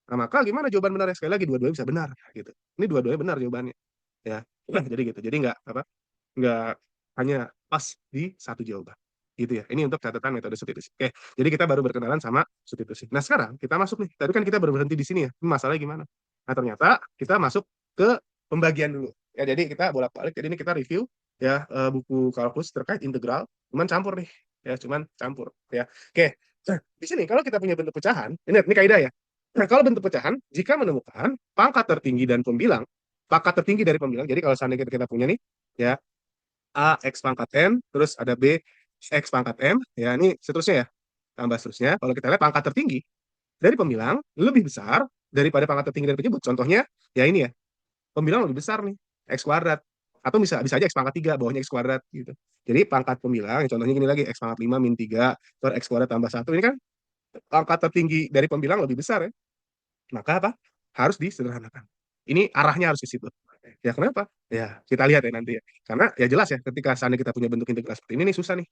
Nah, maka gimana jawaban benar ya? Sekali lagi dua-duanya bisa benar gitu. Ini dua-duanya benar jawabannya. Ya. Jadi gitu. Jadi nggak apa? Nggak hanya pas di satu jawaban. Gitu ya. Ini untuk catatan metode substitusi. Oke, jadi kita baru berkenalan sama substitusi. Nah, sekarang kita masuk nih. Tadi kan kita baru berhenti di sini ya. Ini masalahnya gimana? Nah, ternyata kita masuk ke pembagian dulu. Ya, jadi kita bolak-balik. Jadi ini kita review ya buku kalkulus terkait integral. Cuman campur nih. Ya, cuman campur ya. Oke. Nah, di sini kalau kita punya bentuk pecahan, ini kaidah ya. Nah, kalau bentuk pecahan, jika menemukan pangkat tertinggi dan pembilang, pangkat tertinggi dari pembilang, jadi kalau seandainya kita punya nih, ya, A X pangkat N, terus ada B X pangkat M, ya ini seterusnya ya, tambah seterusnya. Kalau kita lihat pangkat tertinggi dari pembilang lebih besar daripada pangkat tertinggi dari penyebut. Contohnya, ya ini ya, pembilang lebih besar nih, X kuadrat. Atau bisa bisa aja X pangkat 3, bawahnya X kuadrat gitu. Jadi pangkat pembilang, ya contohnya gini lagi, X pangkat 5 min 3, per X kuadrat tambah 1. Ini kan pangkat tertinggi dari pembilang lebih besar ya. Maka apa? Harus disederhanakan. Ini arahnya harus ke situ. Ya kenapa? Ya kita lihat ya nanti ya. Karena ya jelas ya ketika seandainya kita punya bentuk integral seperti ini nih susah nih.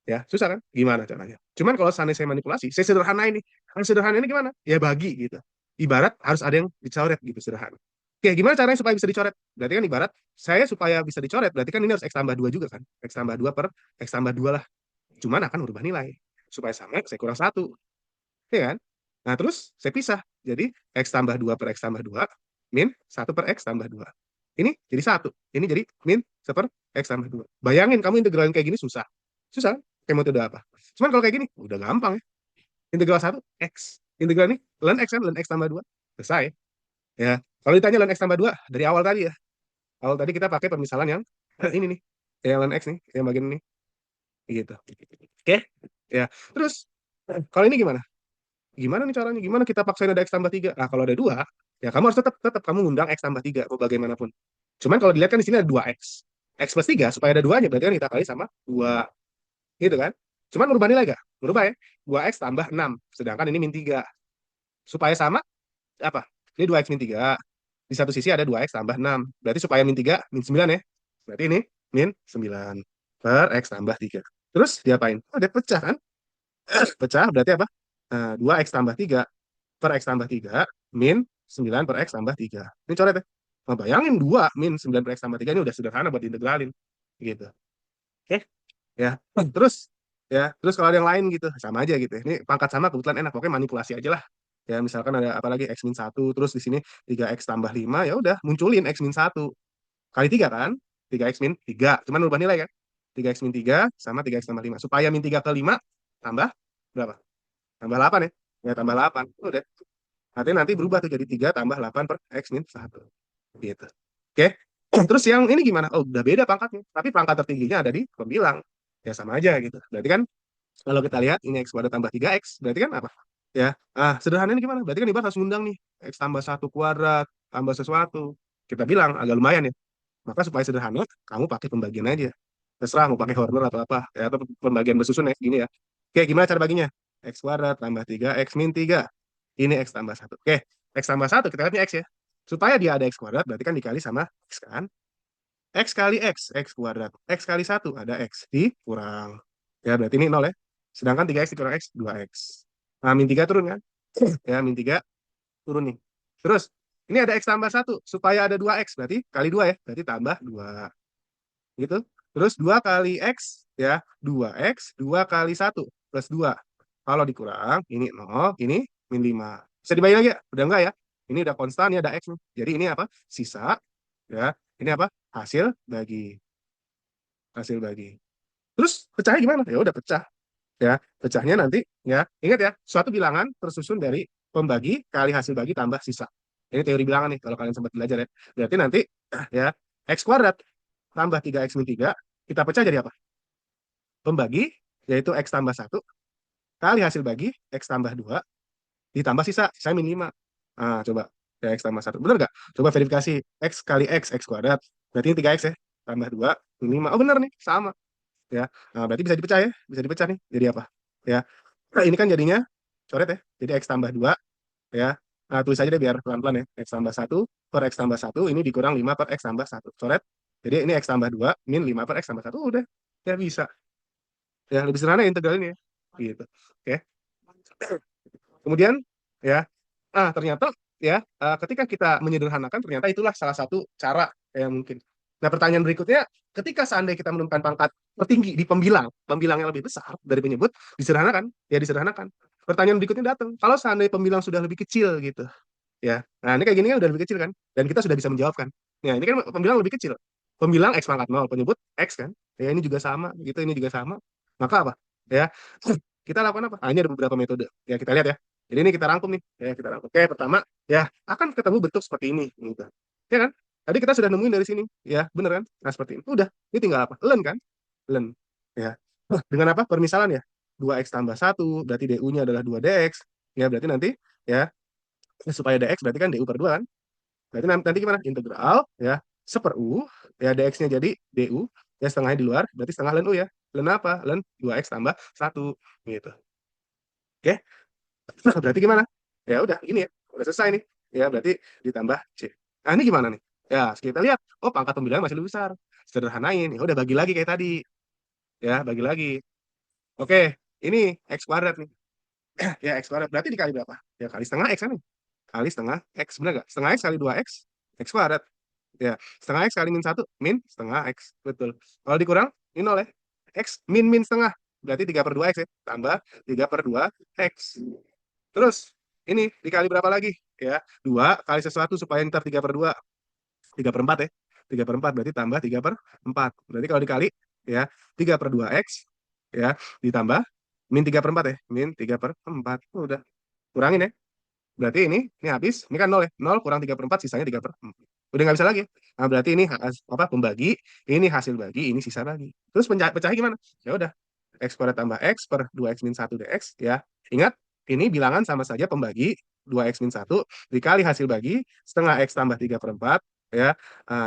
Ya susah kan? Gimana caranya? Cuman kalau seandainya saya manipulasi, saya sederhana ini. Yang sederhana ini gimana? Ya bagi gitu. Ibarat harus ada yang dicoret gitu sederhana. Oke, gimana caranya supaya bisa dicoret? Berarti kan ibarat saya supaya bisa dicoret, berarti kan ini harus X tambah 2 juga kan? X tambah 2 per X tambah 2 lah. Cuman akan merubah nilai. Supaya sama, saya kurang 1. Iya kan? Nah, terus saya pisah. Jadi X tambah 2 per X tambah 2 min 1 per X tambah 2. Ini jadi 1. Ini jadi min 1 per X tambah 2. Bayangin kamu integralin kayak gini susah. Susah kan? Kayak metode apa? Cuman kalau kayak gini, udah gampang ya. Integral 1, X. Integral ini, ln X kan, ln X tambah 2. Selesai. Ya. Kalau ditanya ln X tambah 2, dari awal tadi ya. Awal tadi kita pakai permisalan yang ini nih. Yang ln X nih, yang bagian ini. gitu. Oke, ya. Terus kalau ini gimana? Gimana nih caranya? Gimana kita paksain ada X tambah 3? Nah, kalau ada 2, ya kamu harus tetap tetap kamu ngundang X tambah 3 mau bagaimanapun. Cuman kalau dilihat kan di sini ada 2X. X plus 3 supaya ada 2-nya berarti kan kita kali sama 2 gitu kan. Cuman merubah nilai gak? Merubah ya. 2X tambah 6. Sedangkan ini min 3. Supaya sama apa? Ini 2X min 3. Di satu sisi ada 2X tambah 6. Berarti supaya min 3 min 9 ya. Berarti ini min 9 per X tambah 3. Terus diapain? Oh, dia pecah kan? Pecah berarti apa? 2X tambah 3 per X tambah 3 min 9 per X tambah 3. Ini coret ya. Nah, bayangin 2 min 9 per X tambah 3 ini udah sederhana buat diintegralin. Gitu. Oke? Ya. Terus kalau ada yang lain gitu, sama aja gitu. Ini pangkat sama kebetulan enak. Pokoknya manipulasi aja lah. Ya, misalkan ada apa lagi X min 1, terus di sini 3X tambah 5, ya udah munculin X min 1. Kali 3 kan? 3X min 3. Cuman rubah nilai kan? 3X min 3 sama 3X tambah 5. Supaya min 3 ke 5 tambah berapa? Tambah 8 ya. Ya tambah 8. Udah. Artinya nanti berubah tuh jadi 3 tambah 8 per X min 1. Gitu. Oke. Terus yang ini gimana? Oh, udah beda pangkatnya. Tapi pangkat tertingginya ada di pembilang. Ya sama aja gitu. Berarti kan kalau kita lihat ini X kuadrat tambah 3X. Berarti kan apa? Ya. Sederhananya gimana? Berarti kan ibarat harus ngundang nih. X tambah 1 kuadrat tambah sesuatu. Kita bilang agak lumayan ya. Maka supaya sederhana, kamu pakai pembagian aja. Terserah mau pakai Horner atau apa. Ya, atau pembagian bersusun ya. Gini ya. Oke, gimana cara baginya? X kuadrat tambah 3X min 3. Ini X tambah 1. Oke, X tambah 1 kita lihat ini X ya. Supaya dia ada X kuadrat, berarti kan dikali sama X kan. X kali X kuadrat. X kali 1 ada X. Dikurang. Ya, berarti ini 0 ya. Sedangkan 3X dikurang X, 2X. Nah, min 3 turun kan? Ya, min 3 turun nih. Terus, ini ada X tambah 1. Supaya ada 2X, berarti kali 2 ya. Berarti tambah 2. Gitu. Terus 2 kali X, ya. 2X, 2 kali 1 plus 2. Kalau dikurang, ini 0, ini min 5. Bisa dibagi lagi ya? Udah enggak ya? Ini udah konstan, ya ada X nih. Jadi ini apa? Sisa. Ya. Ini apa? Hasil bagi. Hasil bagi. Terus pecahnya gimana? Ya udah pecah. Ya. Pecahnya nanti, ya. Ingat ya, suatu bilangan tersusun dari pembagi kali hasil bagi tambah sisa. Ini teori bilangan nih, kalau kalian sempat belajar ya. Berarti nanti, ya, X kuadrat tambah 3X min 3, kita pecah jadi apa? Pembagi, yaitu X tambah 1, kali hasil bagi, X tambah 2, ditambah sisa, sisa min 5. Nah, coba. Ya, X tambah 1. Bener nggak? Coba verifikasi. X kali X kuadrat. Berarti ini 3X ya. Tambah 2, min 5. Oh, bener nih. Sama. Ya. Nah, berarti bisa dipecah ya. Bisa dipecah nih. Jadi apa? Ya. Nah, ini kan jadinya, coret ya. Jadi X tambah 2. Ya. Nah, tulis aja deh biar pelan-pelan ya. X tambah 1 per X tambah 1. Ini dikurang 5 per X tambah 1. Coret. Jadi ini X tambah 2 min 5 per X tambah 1. Udah. Ya bisa. Ya, lebih sederhana integral ini ya. Gitu. Oke. Kemudian ya, ternyata ya, ketika kita menyederhanakan ternyata itulah salah satu cara yang mungkin. Nah, pertanyaan berikutnya, ketika seandainya kita menemukan pangkat tertinggi di pembilang, pembilang yang lebih besar dari penyebut, disederhanakan, ya disederhanakan. Pertanyaan berikutnya datang, kalau seandainya pembilang sudah lebih kecil gitu, ya. Nah, ini kayak gini kan udah lebih kecil kan, dan kita sudah bisa menjawab kan. Nah, ini kan pembilang lebih kecil. Pembilang X pangkat 0, penyebut X kan. Ya, ini juga sama, gitu, ini juga sama. Maka apa? Ya, kita lakukan apa? Ini ada beberapa metode. Ya, kita lihat ya. Jadi ini kita rangkum nih. Ya, kita rangkum. Oke, pertama, ya, akan ketemu bentuk seperti ini. Gitu. Ya kan? Tadi kita sudah nemuin dari sini. Ya, bener kan? Nah, seperti ini. Udah. Ini tinggal apa? Len kan? Len. Ya. Dengan apa? Permisalan ya. 2X tambah 1, berarti DU-nya adalah 2DX. Ya, berarti nanti, ya, supaya DX berarti kan DU per 2 kan? Berarti nanti gimana? Integral, ya, seper U, ya, DX-nya jadi DU, ya, setengahnya di luar, berarti setengah len U ya. Len apa? Len 2X tambah 1. Gitu. Oke? Berarti gimana? Ya udah, ini ya. Udah selesai nih. Ya, berarti ditambah C. Nah, ini gimana nih? Ya, kita lihat. Oh, pangkat pembilangan masih lebih besar. Sederhanain. Ya udah, bagi lagi kayak tadi. Ya, bagi lagi. Oke, ini X kuadrat nih. Ya, X kuadrat. Berarti dikali berapa? Ya, kali setengah X kan nih. Kali setengah X. Benar nggak? Setengah X kali 2X. X kuadrat. Ya, setengah X kali min 1. Min setengah X. Betul. Kalau dikurang, ini 0 ya. X min setengah. Berarti 3 per 2X ya. Tambah 3 per 2 X. Terus, ini dikali berapa lagi? Ya, 2 kali sesuatu supaya ntar 3 per 2. 3 per 4 ya. 3 per 4 berarti tambah 3 per 4. Berarti kalau dikali, ya, 3 per 2X, ya, ditambah min 3 per 4 ya. Min 3 per 4. Udah. Kurangin ya. Berarti ini habis. Ini kan 0 ya. 0 kurang 3 per 4, sisanya 3 per 4. Udah nggak bisa lagi. Nah, berarti ini apa, pembagi, ini hasil bagi, ini sisa bagi. Terus pecahnya gimana? Ya udah. X kuadrat tambah X per 2X min 1 dx, ya. Ingat, ini bilangan sama saja pembagi 2X min 1 dikali hasil bagi setengah X tambah 3 per 4, ya.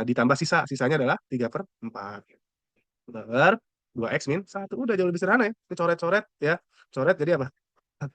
Ditambah sisanya adalah 3 per 4. Per 2X min 1. Udah jauh lebih sederhana ya. Ini coret-coret, ya. Coret jadi apa?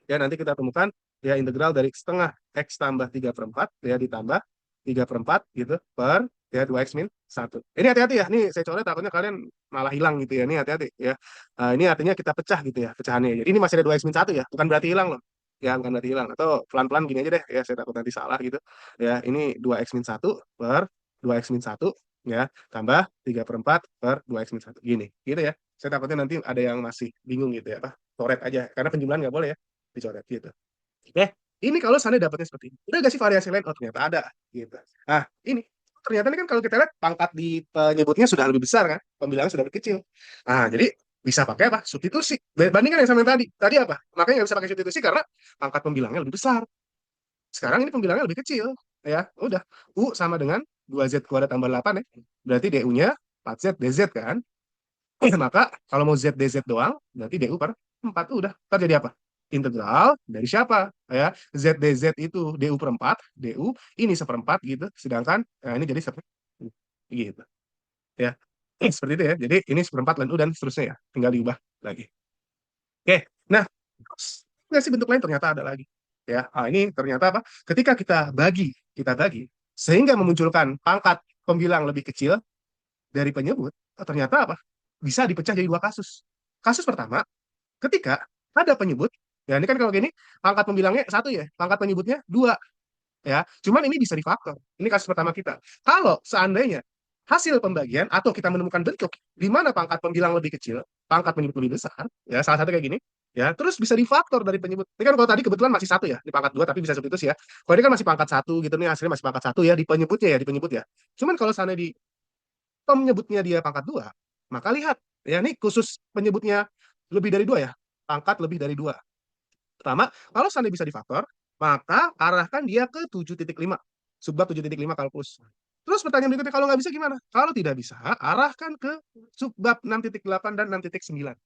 Ya nanti kita temukan ya integral dari setengah X tambah 3 per 4 ya ditambah 3 per 4 gitu per ya 2X min 1. Ini hati-hati ya, ini saya coret takutnya kalian malah hilang gitu ya, ini hati-hati ya. Ini artinya kita pecah gitu ya, pecahannya. Jadi ini masih ada 2X min 1 ya, bukan berarti hilang loh. Ya, bukan berarti hilang. Atau pelan-pelan gini aja deh ya, saya takut nanti salah gitu. Ya, ini 2X min 1 per 2X min 1 ya, tambah 3 per 4 per 2X min 1. Gini, gitu ya. Saya takutnya nanti ada yang masih bingung gitu ya, apa? Coret aja, karena penjumlahan nggak boleh ya dicoret gitu. Oke, ini kalau seandainya dapatnya seperti ini. Udah gak sih variasi lain? Oh ternyata ada gitu. Nah ini ternyata ini kan kalau kita lihat pangkat di penyebutnya sudah lebih besar kan, pembilangnya sudah lebih kecil. Nah jadi bisa pakai apa? Substitusi. Bandingkan yang sama yang tadi. Tadi apa? Makanya nggak bisa pakai substitusi karena pangkat pembilangnya lebih besar. Sekarang ini pembilangnya lebih kecil. Ya udah. U sama dengan 2Z kuadrat tambah 8 ya. Berarti DU-nya 4Z DZ kan. Maka kalau mau Z DZ doang, berarti DU per 4 udah. Ntar jadi apa? Integral dari siapa? Ya, Z DZ itu DU per 4, DU ini seperempat gitu. Sedangkan ini jadi seperempat gitu. Ya, seperti itu ya. Jadi ini seperempat dan U dan seterusnya ya. Tinggal diubah lagi. Oke, nah, nggak sih bentuk lain ternyata ada lagi. Ya, ini ternyata apa? Ketika kita bagi, sehingga memunculkan pangkat pembilang lebih kecil dari penyebut, ternyata apa? Bisa dipecah jadi dua kasus. Kasus pertama, ketika ada penyebut, ya ini kan kalau gini, pangkat pembilangnya satu ya, pangkat penyebutnya dua, ya. Cuman ini bisa difaktor. Ini kasus pertama kita. Kalau seandainya hasil pembagian atau kita menemukan bentuk di mana pangkat pembilang lebih kecil, pangkat penyebut lebih besar, ya salah satu kayak gini, ya terus bisa difaktor dari penyebut. Ini kan kalau tadi kebetulan masih satu ya, di pangkat dua tapi bisa substitusi ya. Kalau ini kan masih pangkat satu gitu nih, hasilnya masih pangkat satu ya di penyebutnya ya, di penyebut ya. Cuman kalau seandainya di penyebutnya dia pangkat dua, maka lihat ya ini khusus penyebutnya lebih dari dua ya, pangkat lebih dari dua. Pertama, kalau seandainya bisa difaktor, maka arahkan dia ke 7,5. Subbab 7,5 kalkulus. Terus pertanyaan berikutnya, kalau nggak bisa gimana? Kalau tidak bisa, arahkan ke subbab 6,8 dan 6,9.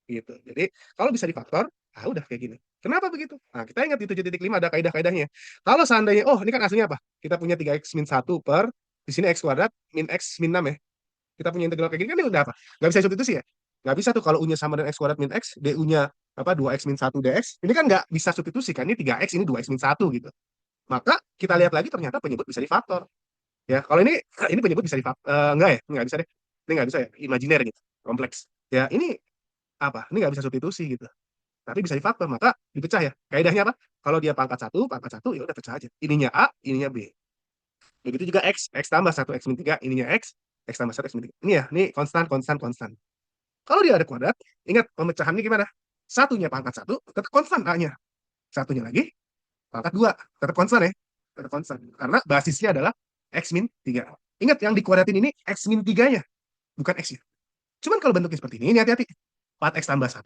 Gitu. Jadi, kalau bisa difaktor, udah kayak gini. Kenapa begitu? Nah, kita ingat di 7,5 ada kaidah-kaidahnya. Kalau seandainya, oh ini kan aslinya apa? Kita punya 3x min 1 per, di sini x kuadrat, min x min 6 ya. Kita punya integral kayak gini kan ini udah apa? Nggak bisa substitusi ya? Nggak bisa tuh kalau U-nya sama dengan x kuadrat min x, DU-nya apa 2x min 1 dx. Ini kan nggak bisa substitusi kan? Ini 3x, ini 2x min 1 gitu. Maka kita lihat lagi ternyata penyebut bisa difaktor. Ya, kalau ini penyebut bisa difaktor. Enggak ya? Nggak bisa deh. Ini nggak bisa ya? Imajiner gitu. Kompleks. Ya, ini apa? Ini nggak bisa substitusi gitu. Tapi bisa difaktor, maka dipecah ya. Kaidahnya apa? Kalau dia pangkat satu ya udah pecah aja. Ininya A, ininya B. Begitu juga X tambah 1, X min 3, ininya X tambah 1, X min 3. Ini ya, ini konstan, konstan, konstan. Kalau dia ada kuadrat, ingat pemecahannya gimana? Satunya pangkat satu, tetap konstan A-nya. Satunya lagi, pangkat dua, tetap konstan ya. Tetap konstan. Karena basisnya adalah X min 3. Ingat, yang dikuadratin ini X min 3-nya, bukan X-nya. Cuman kalau bentuknya seperti ini hati-hati. 4X tambah 1,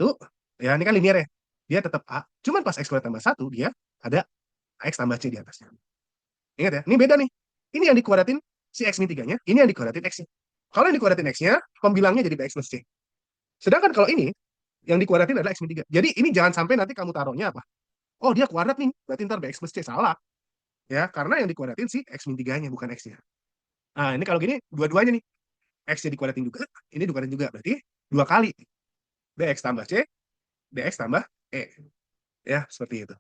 ya ini kan linear ya. Dia tetap A. Cuman pas X kuadrat tambah 1, dia ada X tambah C di atasnya. Ingat ya, ini beda nih. Ini yang dikuadratin si X min 3-nya, ini yang dikuadratin X-nya. Kalau yang dikuadratin X-nya, pembilangnya jadi X plus C. Sedangkan kalau ini, yang dikuadratin adalah X min 3. Jadi ini jangan sampai nanti kamu taruhnya apa? Oh dia kuadrat nih, berarti ntar X plus C. Salah. Ya, karena yang dikuadratin si X min 3-nya, bukan X-nya. Nah, ini kalau gini, dua-duanya nih. X-nya dikuadratin juga, ini dikuadratin juga. Berarti dua kali. Dx tambah C, dx tambah E. Ya, seperti itu.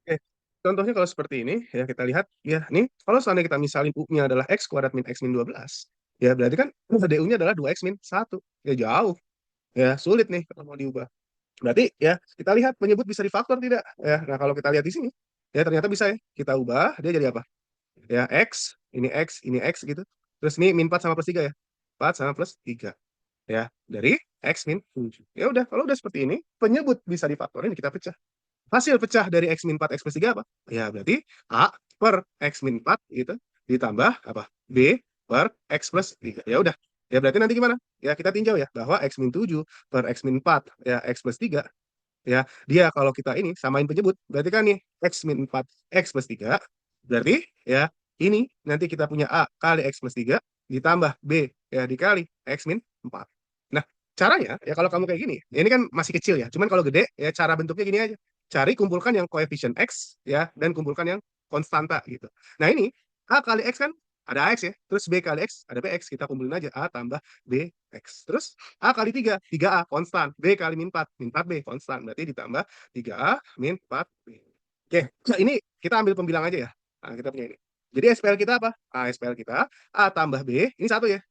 Oke. Contohnya kalau seperti ini, ya kita lihat, ya nih, kalau seandainya kita misalin U-nya adalah X kuadrat min X min 12, ya berarti kan DU-nya adalah 2X min 1. Ya jauh. Ya, sulit nih kalau mau diubah. Berarti ya kita lihat penyebut bisa difaktor tidak? Ya, nah kalau kita lihat di sini, ya ternyata bisa ya. Kita ubah, dia jadi apa? Ya ini X gitu. Terus ini min 4 sama plus 3 ya. 4 sama plus 3. Ya, dari X min 7. Ya udah, kalau udah seperti ini, penyebut bisa difaktorin, kita pecah. Hasil pecah dari X min 4 X plus 3 apa? Ya berarti A per X min 4 gitu. Ditambah apa? B per X plus 3. Ya udah. Ya berarti nanti gimana? Ya kita tinjau ya bahwa X min 7 per X min 4 ya X plus 3 ya dia kalau kita ini samain penyebut berarti kan nih X min 4 X plus 3 berarti ya ini nanti kita punya A kali X plus 3 ditambah B ya dikali X min 4. Caranya, ya kalau kamu kayak gini, ya ini kan masih kecil ya. Cuman kalau gede, ya cara bentuknya gini aja. Cari kumpulkan yang koefisien X, ya, dan kumpulkan yang konstanta gitu. Nah ini, A kali X kan ada AX ya. Terus B kali X ada BX. Kita kumpulin aja A tambah BX. Terus A kali 3, 3A konstan. B kali min 4B konstan. Berarti ditambah 3A min 4B. Oke, nah ini kita ambil pembilang aja ya. Nah, kita punya ini. Jadi SPL kita apa? SPL kita A tambah B, ini satu ya.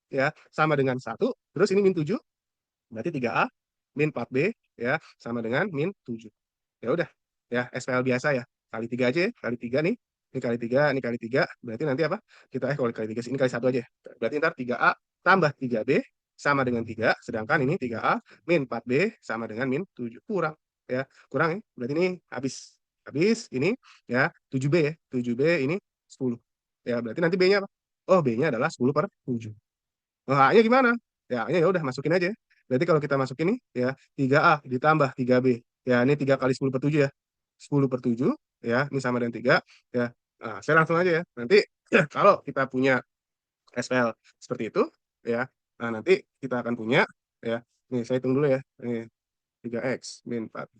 Ya, sama dengan satu. Terus ini min 7. Berarti 3A min 4B ya sama dengan min 7. Ya udah, ya SPL biasa ya. Kali 3 aja ya, kali 3 nih. Ini kali 3, ini kali 3. Berarti nanti apa? Kita kalau kali 3 ini kali satu aja. Berarti ntar 3A tambah 3B sama dengan 3, sedangkan ini 3A min 4B sama dengan min 7. Kurang ya. Kurang ya. Berarti ini habis. Habis ini ya 7B ya. 7B ini 10. Ya, berarti nanti B-nya apa? Oh, B-nya adalah 10 per 7. Oh, A-nya gimana? Ya, A-nya ya udah masukin aja. Berarti kalau kita masukin nih ya 3A ditambah 3B. Ya, ini 3 kali 10 per 7 ya. 10 per 7 ya, ini sama dengan 3 ya. Nah, saya langsung aja ya. Nanti kalau kita punya SPL seperti itu ya. Nah, nanti kita akan punya ya. Nih, saya hitung dulu ya. Ini 3X min 4.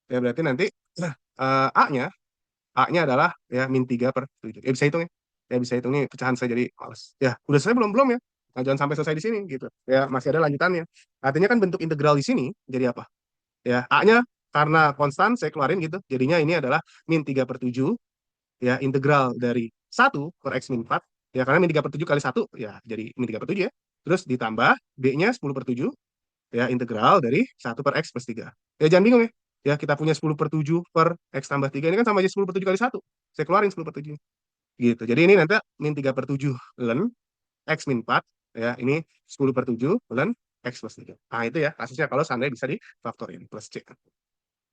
Ya, berarti nanti A-nya A-nya adalah ya min 3 per 7. Ya bisa hitung ya. Ya bisa hitung nih pecahan saya jadi males. Ya, udah selesai belum? Belum ya? Nah, jangan sampai selesai di sini gitu. Ya, masih ada lanjutannya. Artinya kan bentuk integral di sini jadi apa? Ya, A-nya karena konstan saya keluarin gitu. Jadinya ini adalah min 3 per 7 ya integral dari 1 per X min 4. Ya, karena min 3 per 7 kali 1 ya jadi min 3 per 7 ya. Terus ditambah B-nya 10 per 7 ya integral dari 1 per X plus 3. Ya jangan bingung ya. Ya, kita punya 10 per 7 per X tambah 3. Ini kan sama aja 10 per 7 kali 1. Saya keluarin 10 per 7. Gitu. Jadi ini nanti min 3 per 7 len X min 4. Ya, ini 10 per 7 len X plus 3. Nah, itu ya kasusnya kalau seandainya bisa difaktorin plus C.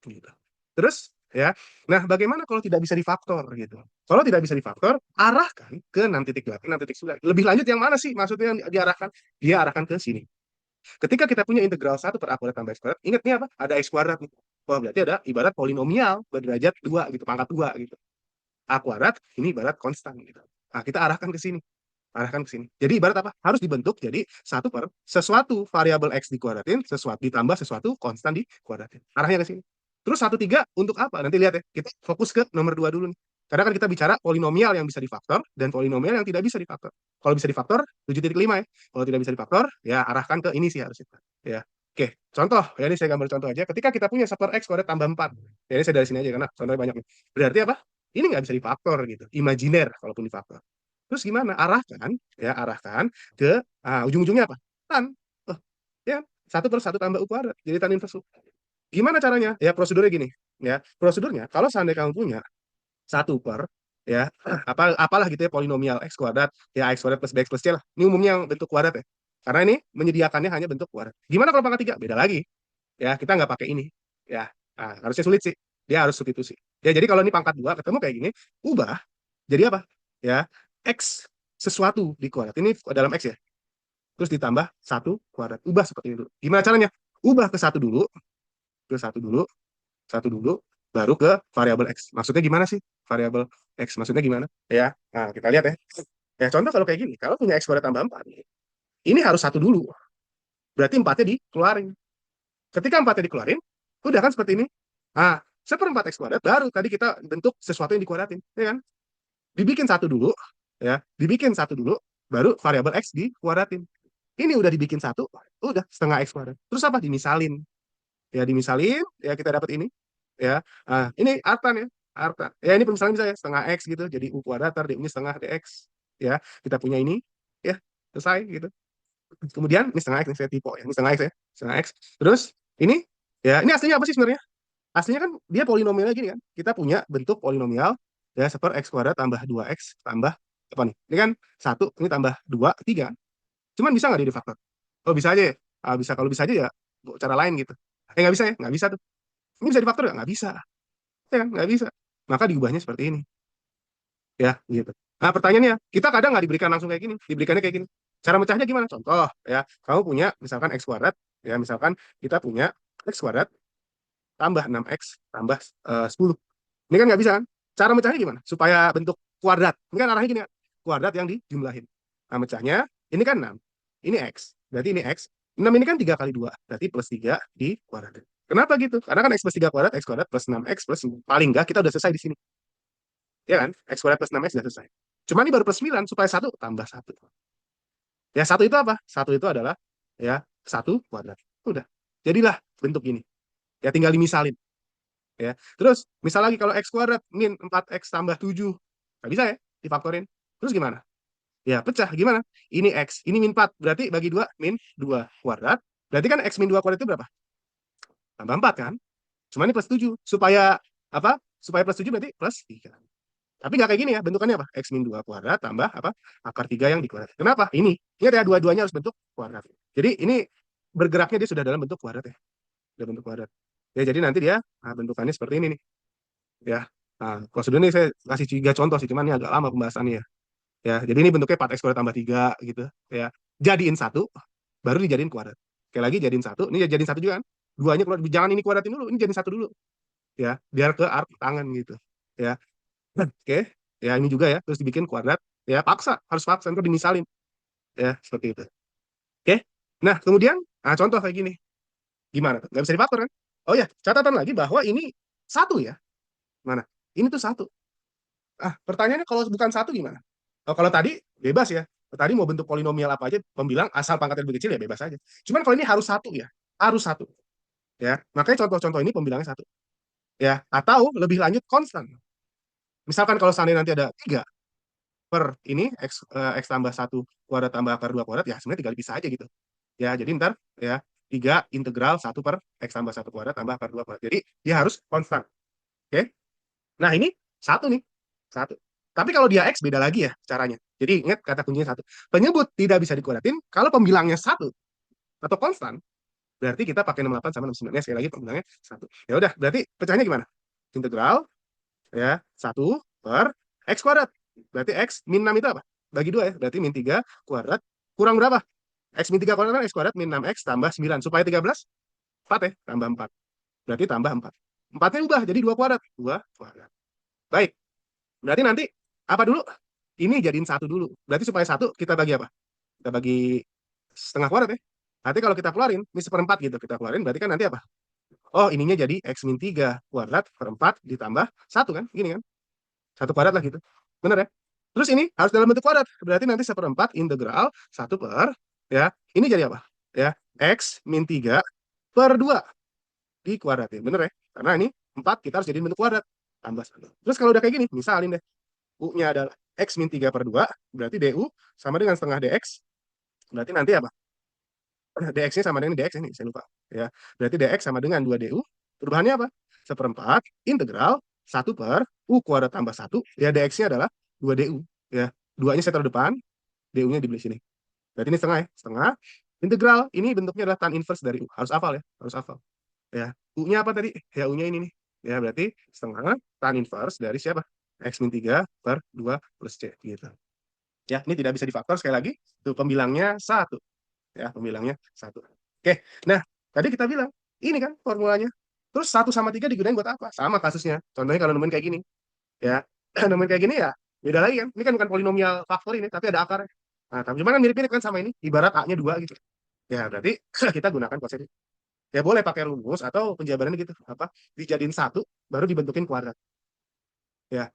Gitu. Terus, ya, nah bagaimana kalau tidak bisa difaktor gitu? Kalau tidak bisa difaktor, arahkan ke 6,8, 6,9. Lebih lanjut yang mana sih? Maksudnya yang diarahkan? Dia arahkan ke sini. Ketika kita punya integral 1 per A kuadrat tambah X kuadrat, ingat nih apa? Ada X kuadrat nih. Wah, berarti ada ibarat polinomial berderajat 2 gitu, pangkat 2 gitu. A kuadrat ini ibarat konstan gitu. Nah, kita arahkan ke sini. Arahkan ke sini. Jadi ibarat apa? Harus dibentuk jadi 1 per sesuatu variabel X dikuadratin, sesuatu ditambah sesuatu konstan dikuadratin. Arahnya ke sini. Terus 1,3 untuk apa? Nanti lihat ya. Kita fokus ke nomor 2 dulu nih. Karena kan kita bicara polinomial yang bisa difaktor dan polinomial yang tidak bisa difaktor. Kalau bisa difaktor 7,5 ya. Kalau tidak bisa difaktor ya arahkan ke ini sih harusnya. Ya. Oke, contoh ya ini saya gambar contoh aja. Ketika kita punya 1 per X kuadrat tambah 4. Ya ini saya dari sini aja karena contohnya banyak nih. Berarti apa? Ini nggak bisa difaktor gitu. Imajiner kalaupun difaktor. Terus gimana? Arahkan, ya arahkan ke ujung-ujungnya apa? Tan. Oh, ya 1 per 1 tambah U kuadrat. Jadi tan inverse U. Gimana caranya? Ya prosedurnya gini. Ya prosedurnya kalau seandainya kamu punya 1 per ya apalah gitu ya polinomial X kuadrat ya X kuadrat plus BX plus C lah. Ini umumnya yang bentuk kuadrat ya. Karena ini menyediakannya hanya bentuk kuadrat. Gimana kalau pangkat 3? Beda lagi. Ya kita nggak pakai ini. Ya harusnya sulit sih. Dia harus substitusi. Ya jadi kalau ini pangkat 2 ketemu kayak gini, ubah jadi apa? Ya X sesuatu di kuadrat. Ini dalam X ya. Terus ditambah 1 kuadrat. Ubah seperti itu. Gimana caranya? Ubah ke satu dulu, ke satu dulu, satu dulu, baru ke variabel X. Maksudnya gimana sih? Variabel X. Maksudnya gimana? Ya, nah kita lihat ya. Ya contoh kalau kayak gini, kalau punya X kuadrat tambah 4, ini harus satu dulu. Berarti 4-nya dikeluarin. Ketika 4-nya dikeluarin, udah kan seperti ini. Nah, 1/4 X kuadrat, baru tadi kita bentuk sesuatu yang dikuadratin. Ya kan? Dibikin satu dulu, ya, dibikin satu dulu, baru variabel X dikuadratin. Ini udah dibikin satu, udah setengah X kuadrat. Terus apa? Dimisalin. Ya, dimisalin, ya kita dapat ini. Ya, ini artan ya. Artan. Ya, ini pemisalan bisa ya, setengah X gitu. Jadi U kuadrat, ini setengah DX. Ya, kita punya ini. Ya, selesai gitu. Kemudian, ini setengah X, ini saya tipe ya. Ini setengah X ya. Setengah X. Terus, ini, ya, ini aslinya apa sih sebenarnya? Aslinya kan dia polinomialnya gini kan. Kita punya bentuk polinomial, ya, seper X kuadrat tambah 2X tambah, apa nih? Ini kan 1, ini tambah 2, 3. Cuman bisa nggak dia difaktor? Oh bisa aja ya. Bisa, kalau bisa aja ya cara lain gitu. Nggak bisa ya? Nggak bisa tuh. Ini bisa difaktor nggak? Nggak bisa. Ya kan? Nggak bisa. Maka diubahnya seperti ini. Ya, gitu. Nah, pertanyaannya, kita kadang nggak diberikan langsung kayak gini. Diberikannya kayak gini. Cara mecahnya gimana? Contoh, ya. Kamu punya misalkan X kuadrat. Ya, misalkan kita punya X kuadrat tambah 6X tambah 10. Ini kan nggak bisa kan? Cara mecahnya gimana? Supaya bentuk kuadrat. Ini kan arahnya gini kan? Kuadrat yang dijumlahin. Nah, mecahnya, ini kan 6. Ini X. Berarti ini X. 6 ini kan 3 kali 2, berarti plus 3 di kuadrat. Kenapa gitu? Karena kan X plus 3 kuadrat, X kuadrat plus 6X plus paling enggak kita udah selesai di sini. Ya kan? X kuadrat plus 6X udah selesai. Cuma ini baru plus 9, supaya 1 tambah 1. Ya, 1 itu apa? 1 itu adalah ya 1 kuadrat. Udah. Jadilah bentuk ini. Ya tinggal dimisalin. Ya. Terus, misal lagi kalau X kuadrat min 4X tambah 7. Nggak bisa ya? Difaktorin. Terus gimana? Ya, pecah. Gimana? Ini X, ini min 4. Berarti bagi 2, min 2 kuadrat. Berarti kan X min 2 kuadrat itu berapa? Tambah 4 kan? Cuma ini plus 7. Supaya apa? Supaya plus 7 berarti plus 3. Tapi nggak kayak gini ya, bentukannya apa? X min 2 kuadrat tambah apa? Akar 3 yang dikuadrat. Kenapa? Ini. Ingat ya, dua-duanya harus bentuk kuadrat. Jadi ini bergeraknya dia sudah dalam bentuk kuadrat ya. Sudah bentuk kuadrat. Ya, jadi nanti dia bentukannya seperti ini nih. Ya. Nah, kalau sudah nih saya kasih 3 contoh sih, cuman ini agak lama pembahasannya ya. Ya, jadi ini bentuknya 4x kuadrat tambah 3 gitu. Ya. Jadiin satu, baru dijadiin kuadrat. Kayak lagi jadiin satu, ini jadiin satu juga kan. Duanya keluar, jangan ini kuadratin dulu, ini jadiin satu dulu. Ya, biar ke arc tangan gitu. Ya. Oke, ya ini juga ya, terus dibikin kuadrat, ya paksa, harus paksa, ntar dimisalin, ya seperti itu. Oke, nah kemudian, contoh kayak gini, gimana tuh? Nggak bisa difaktor kan? Oh ya, catatan lagi bahwa ini satu ya, mana? Ini tuh satu. Pertanyaannya kalau bukan satu gimana? Oh, kalau tadi bebas ya, tadi mau bentuk polinomial apa aja, pembilang asal pangkatnya lebih kecil ya bebas aja. Cuman kalau ini harus satu ya, harus satu, ya. Makanya contoh-contoh ini pembilangnya satu, ya. Atau lebih lanjut konstan. Misalkan kalau seandainya nanti ada 3 per ini X tambah 1 kuadrat tambah akar 2 kuadrat, ya sebenarnya tinggal dipisah aja gitu. Ya, jadi ntar ya 3 integral 1 per X tambah 1 kuadrat tambah akar 2 kuadrat. Jadi dia harus konstan. Oke. Nah, ini satu nih. Satu. Tapi kalau dia X beda lagi ya caranya. Jadi ingat kata kuncinya satu. Penyebut tidak bisa dikuadratin kalau pembilangnya satu atau konstan. Berarti kita pakai 68 sama 69. Sekali lagi pembilangnya satu. Ya udah, berarti pecahnya gimana? Integral ya 1 per X kuadrat. Berarti X min 6 itu apa? Bagi 2 ya. Berarti min 3 kuadrat kurang berapa? X min 3 kuadrat kan X kuadrat min 6X tambah 9. Supaya 13, 4 ya. Tambah 4. Berarti tambah 4. 4-nya ubah jadi 2 kuadrat. 2 kuadrat. Baik. Berarti nanti apa dulu? Ini jadiin satu dulu. Berarti supaya satu kita bagi apa? Kita bagi setengah kuadrat ya. Nanti kalau kita keluarin, ini seperempat gitu. Kita keluarin berarti kan nanti apa? Oh, ininya jadi X min 3 kuadrat per 4 ditambah 1 kan? Gini kan? Satu kuadrat lah gitu. Bener ya? Terus ini harus dalam bentuk kuadrat. Berarti nanti seperempat integral 1 per, ya, ini jadi apa? Ya, X min 3 per 2 dikuadratin. Bener ya? Karena ini 4 kita harus jadi bentuk kuadrat. Tambah 1. Terus kalau udah kayak gini, misalin deh. U-nya adalah X min 3 per 2, berarti DU sama dengan setengah DX. Berarti nanti apa? DX-nya sama dengan DX ini, saya lupa. Ya, berarti DX sama dengan 2 DU. Perubahannya apa? Seperempat integral 1 per U kuadrat tambah 1. Ya, DX-nya adalah 2 DU. Ya, 2-nya saya taruh depan, DU-nya di sini. Berarti ini setengah ya. Setengah integral. Ini bentuknya adalah tan inverse dari U. Harus hafal ya. Harus hafal. Ya, U-nya apa tadi? Ya, U-nya ini nih. Ya, berarti setengah tan inverse dari siapa? X min 3 per 2 plus C. Gitu. Ya, ini tidak bisa difaktor sekali lagi. Itu pembilangnya 1. Ya, pembilangnya 1. Oke, nah tadi kita bilang ini kan formulanya. Terus 1 sama 3 digunain buat apa? Sama kasusnya. Contohnya kalau nemuin kayak gini, ya nemuin kayak gini ya beda lagi kan. Ini kan bukan polinomial faktor ini, tapi ada akarnya. Nah, tapi cuma kan mirip-mirip kan sama ini. Ibarat A-nya 2 gitu. Ya, berarti kita gunakan konsep ini. Ya boleh pakai rumus atau penjabarannya gitu. Apa? Dijadiin satu, baru dibentukin kuadrat. Ya,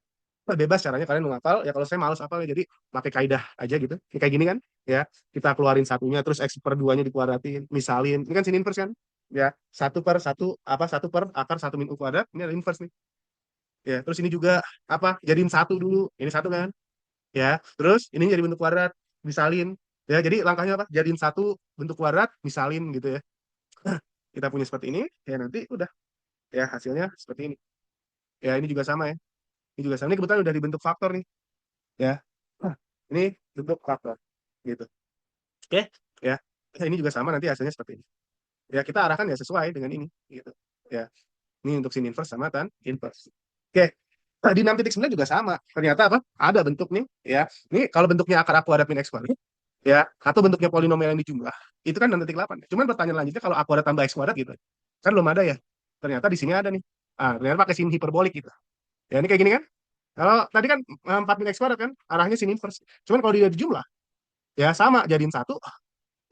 bebas caranya kalian mau ngapal ya. Kalau saya males apa ya, jadi pakai kaidah aja gitu ya, kayak gini kan. Ya, kita keluarin satunya terus X per 2-nya dikuadratin, misalin ini kan sin inverse kan. Ya, 1 per 1 apa, 1 per akar 1 min U kuadrat, ini ada inverse nih. Ya, terus ini juga apa, jadiin satu dulu, ini satu kan. Ya, terus ini jadi bentuk kuadrat, misalin. Ya, jadi langkahnya apa, jadiin satu bentuk kuadrat, misalin gitu ya. Kita punya seperti ini ya, nanti udah ya hasilnya seperti ini. Ya, ini juga sama ya, ini juga sama, ini kebetulan udah dibentuk faktor nih. Ya, ini bentuk faktor gitu. Oke, ya. Ini juga sama, nanti hasilnya seperti ini. Ya, kita arahkan ya sesuai dengan ini gitu. Ya, ini untuk sin inverse sama tan inverse. Oke. Nah, di 6.9 juga sama. Ternyata apa? Ada bentuk nih, ya. Ini kalau bentuknya akar A kuadrat min X kuadrat, ya, atau bentuknya polinomial yang dijumlah, itu kan 6.8. Cuman pertanyaan lanjutnya kalau A kuadrat tambah X kuadrat gitu. Kan belum ada ya. Ternyata di sini ada nih. Ternyata pakai sin hiperbolik gitu. Ya, ini kayak gini kan. Kalau tadi kan 4 min X kuadrat kan, arahnya sin inverse. Cuman kalau dia dijumlah, ya sama, jadiin satu,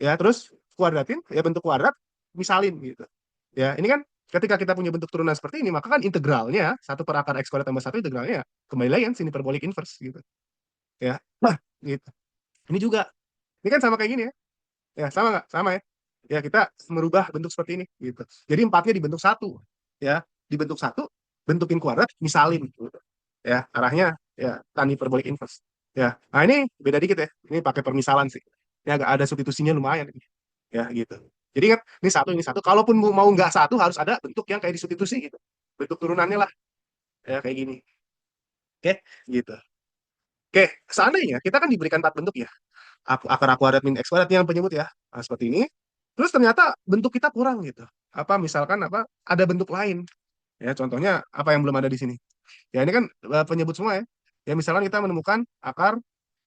ya terus kuadratin, ya bentuk kuadrat, misalin gitu. Ya, ini kan ketika kita punya bentuk turunan seperti ini, maka kan integralnya 1/akar X kuadrat tambah 1 integralnya kembali lagi kan sin hiperbolik inverse gitu. Ya. Nah, gitu. Ini juga. Ini kan sama kayak gini ya. Ya, sama nggak? Sama ya. Ya, kita merubah bentuk seperti ini gitu. Jadi empatnya dibentuk satu. Ya, dibentuk satu, bentukin kuadrat, misalin gitu. Ya, arahnya ya tan hiperbolik inverse. Ya. Nah, ini beda dikit ya. Ini pakai permisalan sih. Ini agak ada substitusinya lumayan ini. Ya, gitu. Jadi ingat, ini satu, ini satu. Kalaupun mau nggak satu, harus ada bentuk yang kayak disubstitusi gitu. Bentuk turunannya lah. Ya, kayak gini. Oke, gitu. Oke, seandainya kita kan diberikan empat bentuk ya. Akar kuadrat min x kuadrat yang penyebut ya. Nah, seperti ini. Terus ternyata bentuk kita kurang gitu. Apa misalkan apa ada bentuk lain. Ya, contohnya apa yang belum ada di sini. Ya, ini kan penyebut semua ya. Ya, misalkan kita menemukan akar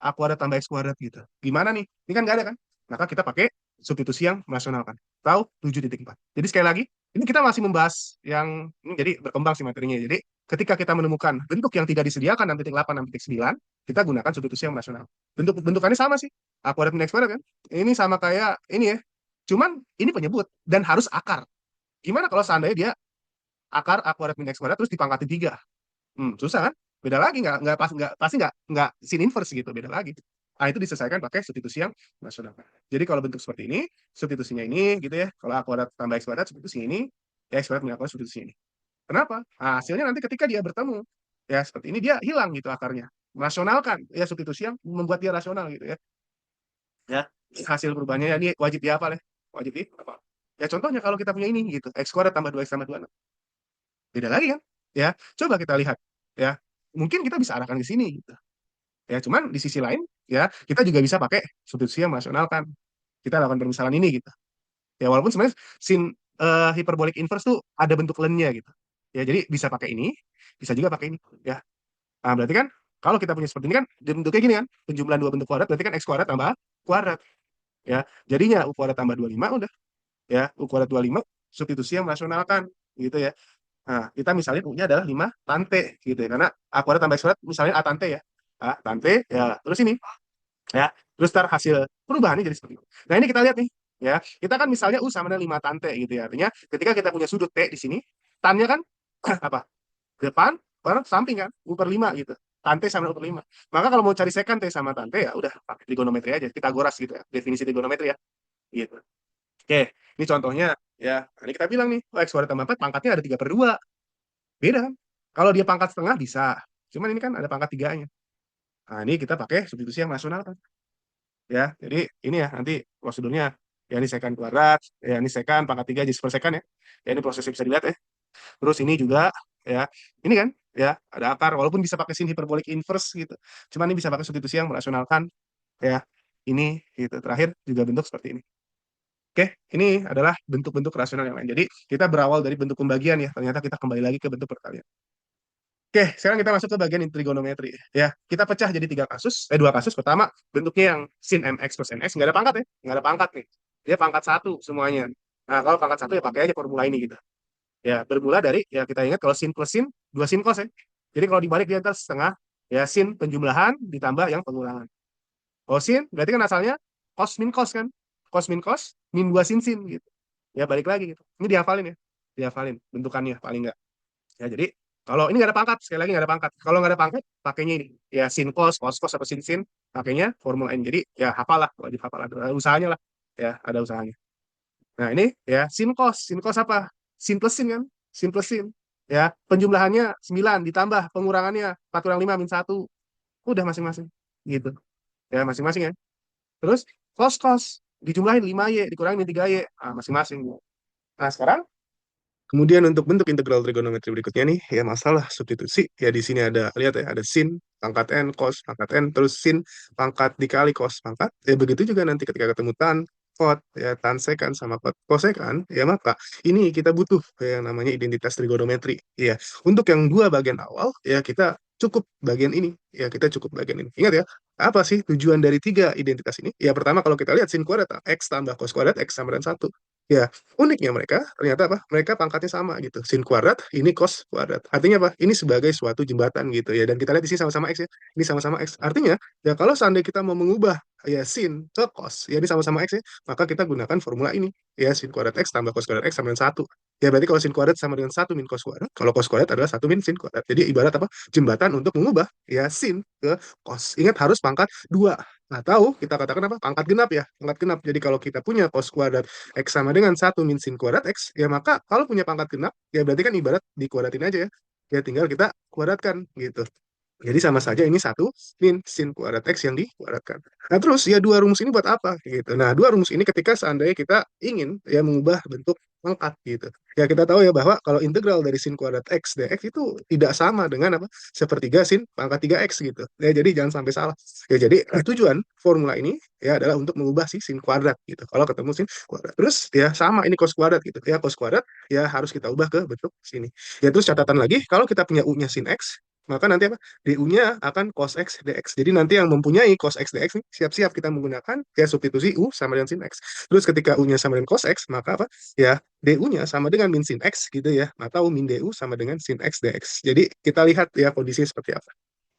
a kuadrat tambah x kuadrat gitu. Gimana nih? Ini kan nggak ada kan? Maka kita pakai substitusi yang merasionalkan. Tahu 7,4. Jadi sekali lagi, ini kita masih membahas yang ini jadi berkembang sih materinya. Jadi ketika kita menemukan bentuk yang tidak disediakan 6,8 6,9, kita gunakan substitusi yang rasional. Bentukannya sama sih. A kuadrat min x kuadrat kan. Ini sama kayak ini ya. Cuman ini penyebut dan harus akar. Gimana kalau seandainya dia akar a kuadrat min x kuadrat terus dipangkatin 3? Susah kan? Beda lagi nggak pasti nggak sin inverse gitu, beda lagi. Nah, itu diselesaikan pakai substitusi yang rasional. Jadi kalau bentuk seperti ini, substitusinya ini gitu ya. Kalau a kuadrat tambah x kuadrat substitusi ini, ya x kuadrat min a kuadrat substitusi ini. Kenapa? Nah, hasilnya nanti ketika dia bertemu, ya seperti ini dia hilang gitu akarnya. Rasionalkan, ya substitusi yang membuat dia rasional gitu ya. Ya, hasil perubahannya ya, ini wajib dihafal ya. Wajib di apa? Ya contohnya kalau kita punya ini gitu, x kuadrat tambah 2x tambah 2. Beda lagi kan? Ya, coba kita lihat. Ya, mungkin kita bisa arahkan ke sini gitu. Ya, cuman di sisi lain ya kita juga bisa pakai substitusi yang merasionalkan. Kita lakukan permisalan ini gitu. Ya, walaupun sebenarnya sin hiperbolik inverse tuh ada bentuk lennya gitu. Ya, jadi bisa pakai ini, bisa juga pakai ini. Ya, nah, berarti kan kalau kita punya seperti ini kan bentuknya gini kan, penjumlahan dua bentuk kuadrat berarti kan x kuadrat tambah kuadrat. Ya, jadinya u kuadrat tambah 25 udah. Ya, u kuadrat 25 substitusi yang merasionalkan gitu ya. Nah, kita misalnya punya adalah 5 tante gitu ya. Karena A kuadrat tambah X kuadrat misalnya A tante ya. A tante ya. Terus ini ya. Terus ntar hasil perubahannya jadi seperti itu. Nah, ini kita lihat nih ya. Kita kan misalnya U sama dengan 5 tante gitu ya. Artinya ketika kita punya sudut T di sini, tannya kan apa? Depan, bareng samping kan, U per 5 gitu. Tante sama U per 5. Maka kalau mau cari secant T sama tante ya udah pakai trigonometri aja. Kita goras gitu ya. Definisi trigonometri ya. Gitu. Oke, ini contohnya ya. Ini kita bilang nih, oh, X kuadrat tambah 4 pangkatnya ada 3/2. Beda kan? Kalau dia pangkat setengah bisa. Cuman ini kan ada pangkat tiganya. Nah, ini kita pakai substitusi yang rasional kan. Ya, jadi ini ya nanti prosedurnya. Ya, ini secant kuadrat. Ya, ini secant pangkat 3 jadi per secant ya. Ya, ini prosesnya bisa dilihat ya. Terus ini juga ya. Ini kan ya ada akar walaupun bisa pakai sin hiperbolik inverse gitu. Cuman ini bisa pakai substitusi yang merasionalkan ya. Ini gitu. Terakhir juga bentuk seperti ini. Oke, ini adalah bentuk-bentuk rasional yang lain. Jadi kita berawal dari bentuk pembagian ya. Ternyata kita kembali lagi ke bentuk perkalian. Oke, sekarang kita masuk ke bagian trigonometri. Ya, kita pecah jadi dua kasus. Pertama, bentuknya yang sin mx plus nx, nggak ada pangkat ya, nggak ada pangkat nih. Dia pangkat satu semuanya. Nah, kalau pangkat satu ya pakai aja formula ini gitu. Ya, bermula dari ya kita ingat kalau sin plus sin, dua sin cos ya. Jadi kalau dibalik dia ntar setengah, ya sin penjumlahan ditambah yang pengulangan. Sin berarti kan asalnya cos min cos kan. Cos min cos min dua sin sin gitu. Ya balik lagi gitu. Ini dihafalin ya. Dihafalin bentukannya paling enggak. Ya, jadi kalau ini nggak ada pangkat, sekali lagi nggak ada pangkat. Kalau nggak ada pangkat, pakainya ini. Ya, sin cos, cos cos, atau sin sin, pakainya formula ini. Jadi, ya hafal lah, wajib hafal. Ada usahanya lah. Ya, ada usahanya. Nah, ini ya, sin cos. Sin cos apa? Sin plus sin kan? Sin plus sin. Ya, penjumlahannya 9, ditambah pengurangannya 4 kurang 5 min 1. Udah masing-masing. Gitu. Ya, masing-masing ya. Terus, cos cos. Dijumlahin 5Y, dikurangin 3Y. Ah, masing-masing. Nah, sekarang kemudian untuk bentuk integral trigonometri berikutnya nih, ya masalah substitusi. Ya di sini ada, lihat ya, ada sin pangkat n, cos pangkat n, terus sin pangkat dikali cos pangkat. Ya begitu juga nanti ketika ketemu tan, cot, ya tan secant sama cot cosekan, ya maka ini kita butuh yang namanya identitas trigonometri. Ya, untuk yang dua bagian awal, ya kita cukup bagian ini. Ya, kita cukup bagian ini. Ingat ya, apa sih tujuan dari tiga identitas ini? Ya, pertama kalau kita lihat sin kuadrat, x tambah cos kuadrat, x sama dengan 1. Ya, uniknya mereka ternyata apa? Mereka pangkatnya sama gitu. Sin kuadrat, ini cos kuadrat. Artinya apa? Ini sebagai suatu jembatan gitu ya. Dan kita lihat di sini sama-sama x ya. Ini sama-sama x. Artinya ya kalau seandainya kita mau mengubah ya sin ke cos, ya ini sama-sama x ya, maka kita gunakan formula ini, ya sin kuadrat x tambah cos kuadrat x sama dengan 1. Ya berarti kalau sin kuadrat sama dengan 1 min cos kuadrat, kalau cos kuadrat adalah 1 min sin kuadrat. Jadi ibarat apa? Jembatan untuk mengubah ya sin ke cos. Ingat harus pangkat 2. Atau kita katakan apa? Pangkat genap ya, pangkat genap. Jadi kalau kita punya cos kuadrat x sama dengan 1 min sin kuadrat x, ya maka kalau punya pangkat genap, ya berarti kan ibarat dikuadratin aja ya. Ya tinggal kita kuadratkan gitu. Jadi sama saja ini satu min sin kuadrat X yang dikuadratkan. Nah terus ya dua rumus ini buat apa gitu. Nah dua rumus ini ketika seandainya kita ingin ya mengubah bentuk pangkat gitu. Ya kita tahu ya bahwa kalau integral dari sin kuadrat X dx itu tidak sama dengan apa sepertiga sin pangkat 3x gitu. Ya jadi jangan sampai salah. Ya jadi tujuan formula ini ya adalah untuk mengubah si sin kuadrat gitu. Kalau ketemu sin kuadrat. Terus ya sama ini cos kuadrat gitu. Ya cos kuadrat ya harus kita ubah ke bentuk sini. Ya terus catatan lagi kalau kita punya u-nya sin x maka nanti apa? Du-nya akan cos X dx. Jadi nanti yang mempunyai cos X dx nih, siap-siap kita menggunakan ya substitusi U sama dengan sin X. Terus ketika U-nya sama dengan cos X, maka apa? Ya, Du-nya sama dengan min sin X gitu ya. Atau min Du sama dengan sin X dx. Jadi kita lihat ya kondisi seperti apa.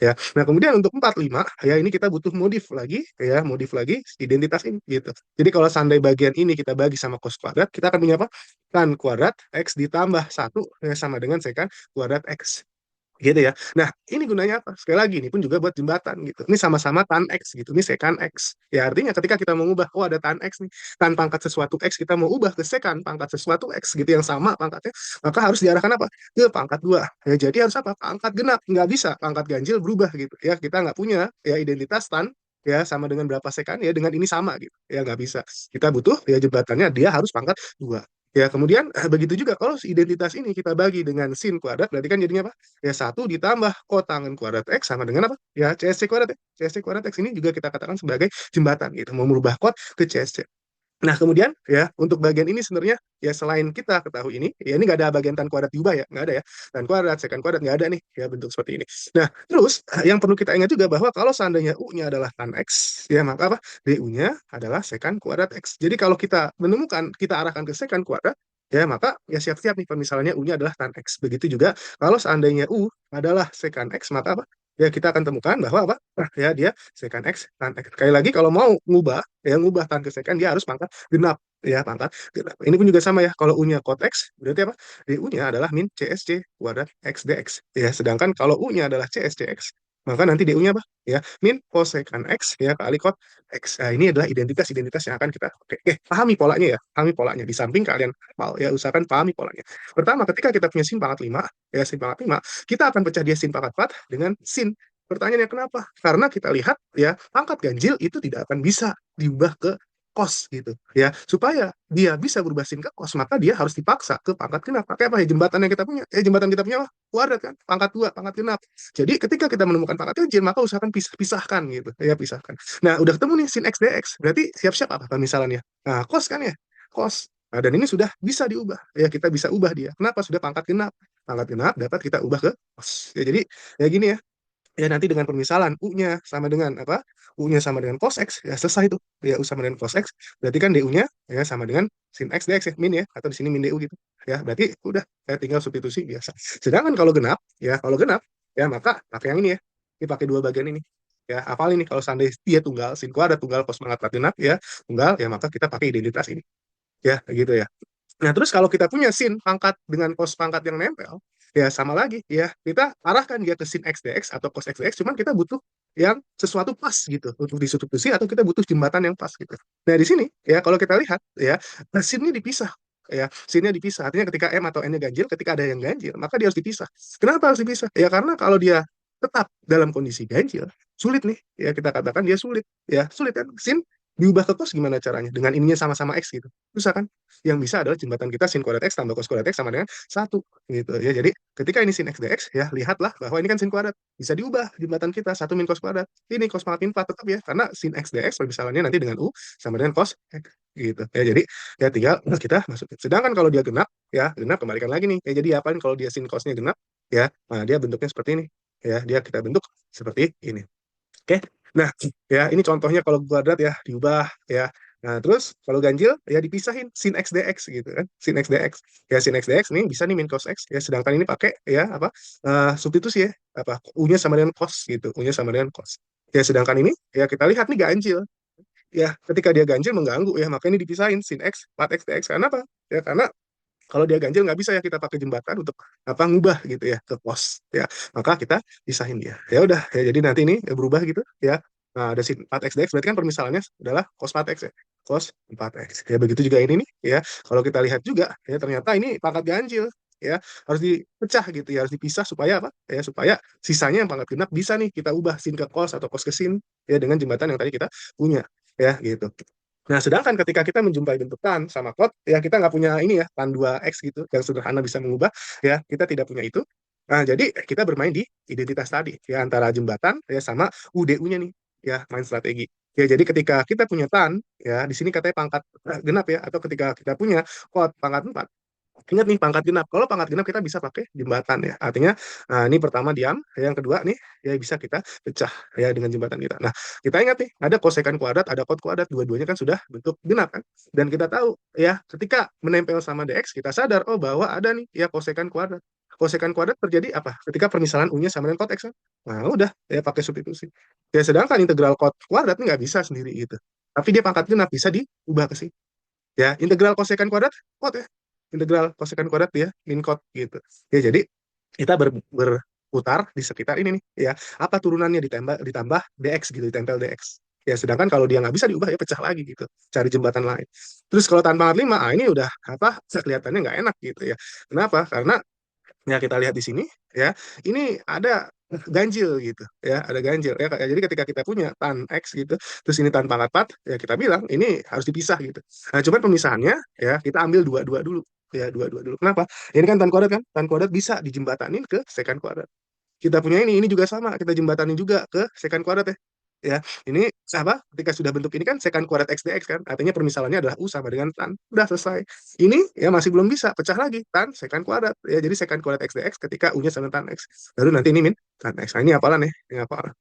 Ya. Nah, kemudian untuk 45 ya ini kita butuh modif lagi identitas ini gitu. Jadi kalau seandainya bagian ini kita bagi sama cos kuadrat, kita akan punya apa? Tan kuadrat X ditambah 1 ya, sama dengan secant kuadrat X gitu ya. Nah, ini gunanya apa? Sekali lagi, ini pun juga buat jembatan gitu. Ini sama-sama tan X gitu, ini secant X. Ya, artinya ketika kita mau ubah, oh ada tan X nih, tan pangkat sesuatu X, kita mau ubah ke secant pangkat sesuatu X gitu, yang sama pangkatnya, maka harus diarahkan apa? Ke pangkat 2. Ya, jadi harus apa? Pangkat genap. Nggak bisa pangkat ganjil berubah gitu. Ya, kita nggak punya ya identitas tan ya sama dengan berapa secant ya dengan ini sama gitu. Ya, nggak bisa. Kita butuh ya jembatannya, dia harus pangkat 2. Ya, kemudian begitu juga kalau identitas ini kita bagi dengan sin kuadrat, berarti kan jadinya apa? Ya satu ditambah kotangan kuadrat X sama dengan apa? Ya CSC kuadrat. CSC kuadrat X ini juga kita katakan sebagai jembatan gitu, mau merubah kot ke CSC. Nah, kemudian ya untuk bagian ini sebenarnya ya selain kita ketahui ini, ya ini nggak ada bagian tan kuadrat diubah ya, nggak ada ya. Tan kuadrat, secant kuadrat nggak ada nih ya bentuk seperti ini. Nah, terus yang perlu kita ingat juga bahwa kalau seandainya U-nya adalah tan X, ya maka apa? Du-nya adalah secant kuadrat X. Jadi kalau kita menemukan, kita arahkan ke secant kuadrat, ya maka ya siap-siap nih pemisalannya U-nya adalah tan X. Begitu juga kalau seandainya U adalah secant X, maka apa? Ya kita akan temukan bahwa apa? Nah, ya dia secant X tan X. Sekali lagi kalau mau ngubah ya ngubah tan ke secant dia harus pangkat genap ya pangkat genap. Ini pun juga sama ya. Kalau U-nya cot X berarti apa? Du-nya adalah min CSC kuadrat X dx. Ya, sedangkan kalau U-nya adalah CSC X, maka nanti Du-nya apa? Ya, min cosecant X ya kali cot X. Nah, ini adalah identitas-identitas yang akan kita oke. Oke, pahami polanya ya. Pahami polanya. Di samping kalian hafal ya usahakan pahami polanya. Pertama, ketika kita punya sin pangkat 5, ya sin pangkat 5, kita akan pecah dia sin pangkat 4 dengan sin. Pertanyaannya kenapa? Karena kita lihat ya pangkat ganjil itu tidak akan bisa diubah ke kos gitu ya supaya dia bisa berubah sin ke kos maka dia harus dipaksa ke pangkat genap pakai apa ya jembatan yang kita punya jembatan kita punya apa? Kuadrat kan pangkat 2 pangkat genap jadi ketika kita menemukan pangkat ganjil maka usahakan pisahkan gitu ya pisahkan. Nah udah ketemu nih sin x dx berarti siap-siap apa pemisalannya nah kos kan ya kos. Nah, dan ini sudah bisa diubah ya kita bisa ubah dia kenapa sudah pangkat genap dapat kita ubah ke kos ya jadi ya gini ya nanti dengan permisalan U-nya sama dengan apa? U-nya sama dengan cos X, ya selesai itu. Ya U sama dengan cos X, berarti kan Du-nya ya sama dengan sin X dx ya, min ya, atau di sini min Du gitu. Ya, berarti udah ya tinggal substitusi biasa. Sedangkan kalau genap, ya maka pakai yang ini ya. Ini pakai dua bagian ini. Ya, hafal ini kalau seandainya dia tunggal, sin kuadrat tunggal cos pangkat genap ya, tunggal ya maka kita pakai identitas ini. Ya, gitu ya. Nah, terus kalau kita punya sin pangkat dengan cos pangkat yang nempel, ya sama lagi ya, kita arahkan dia ke sin x dx atau cos x dx, cuman kita butuh yang sesuatu pas gitu untuk disubstitusi atau kita butuh jembatan yang pas gitu. Nah, di sini ya kalau kita lihat ya, sinnya dipisah ya, sinnya dipisah. Artinya ketika M atau N-nya ganjil, ketika ada yang ganjil, maka dia harus dipisah. Kenapa harus dipisah? Ya karena kalau dia tetap dalam kondisi ganjil, sulit nih ya kita katakan dia sulit ya, sulit kan sin diubah ke cos gimana caranya dengan ininya sama-sama x gitu susah kan yang bisa adalah jembatan kita sin kuadrat x tambah cos kuadrat x sama dengan satu gitu ya jadi ketika ini sin x dx ya lihatlah bahwa ini kan sin kuadrat bisa diubah jembatan kita satu min cos kuadrat ini cos pangkat min 4 tetap ya karena sin x dx permisalannya nanti dengan u sama dengan cos x gitu ya jadi ya tinggal kita masukin sedangkan kalau dia genap ya genap kembalikan lagi nih ya jadi apain kalau dia sin cosnya genap ya nah dia bentuknya seperti ini ya dia kita bentuk seperti ini. Oke, nah ya ini contohnya kalau kuadrat ya diubah ya. Nah terus kalau ganjil ya dipisahin sin x dx gitu kan, sin x dx. Ya sin x dx nih bisa nih min cos x ya. Sedangkan ini pakai ya apa substitusi ya apa u-nya sama dengan cos gitu, u-nya sama dengan cos. Ya sedangkan ini ya kita lihat nih ganjil. ya ketika dia ganjil mengganggu ya, makanya ini dipisahin sin X, part X, dx. Karena apa? Ya karena kalau dia ganjil nggak bisa ya kita pakai jembatan untuk apa ngubah gitu ya ke cos ya, maka kita pisahin dia. Ya udah ya, jadi nanti ini ya berubah gitu ya. Nah, ada sin 4x dx berarti kan permisalannya adalah cos 4x ya. Cos 4x. Ya begitu juga ini nih ya. Kalau kita lihat juga ya ternyata ini pangkat ganjil ya, harus dipecah gitu ya, harus dipisah supaya apa? Ya supaya sisanya yang pangkat genap bisa nih kita ubah sin ke cos atau cos ke sin ya dengan jembatan yang tadi kita punya ya gitu. Nah, sedangkan ketika kita menjumpai bentuk tan sama kot, ya kita nggak punya ini ya, tan 2x gitu, yang sederhana bisa mengubah, ya kita tidak punya itu. Nah, jadi kita bermain di identitas tadi, ya antara jembatan ya sama UDU-nya nih, ya main strategi. Ya, jadi ketika kita punya tan, ya di sini katanya pangkat genap ya, atau ketika kita punya kot pangkat 4, ingat nih pangkat genap. Kalau pangkat genap kita bisa pakai jembatan ya. Artinya ini pertama diam, yang kedua nih ya bisa kita pecah ya dengan jembatan kita. Nah, kita ingat nih ada kosekan kuadrat, ada kot kuadrat, dua-duanya kan sudah bentuk genap kan. Dan kita tahu ya ketika menempel sama dx kita sadar oh bahwa ada nih ya kosekan kuadrat. Kosekan kuadrat terjadi apa? Ketika permisalan u-nya sama dengan kot x kan. Nah, udah ya pakai substitusi. Ya sedangkan integral kot kuadrat nggak bisa sendiri gitu. Tapi dia pangkat genap bisa diubah ke sini. Ya, integral kosekan kuadrat kot ya, integral kosekan kuadrat dia min kot gitu ya. Jadi kita berputar di sekitar ini nih ya, apa turunannya ditambah dx gitu, ditempel dx ya. Sedangkan kalau dia nggak bisa diubah ya pecah lagi gitu, cari jembatan lain. Terus kalau tanpa pangkat 5 ini udah apa kelihatannya nggak enak gitu ya. Kenapa? Karena ya kita lihat di sini ya, ini ada ganjil gitu ya, ada ganjil ya. Jadi ketika kita punya tan x gitu, terus ini tan pangkat 4 ya kita bilang ini harus dipisah gitu. Nah, cuman pemisahannya ya kita ambil dua-dua dulu ya, dua-dua dulu. Kenapa? Ini kan tan kuadrat kan, tan kuadrat bisa dijembatanin ke sekan kuadrat. Kita punya ini juga sama, kita jembatanin juga ke sekan kuadrat ya. Ya, ini apa? Ketika sudah bentuk ini kan sekan kuadrat x dx kan, artinya permisalannya adalah u sama dengan tan. Udah selesai. Ini ya masih belum bisa, pecah lagi tan sekan kuadrat. Ya, jadi sekan kuadrat x dx ketika u-nya sama tan x. Baru nanti ini min tan x. Nah, ini apalan ya? Ini apalan.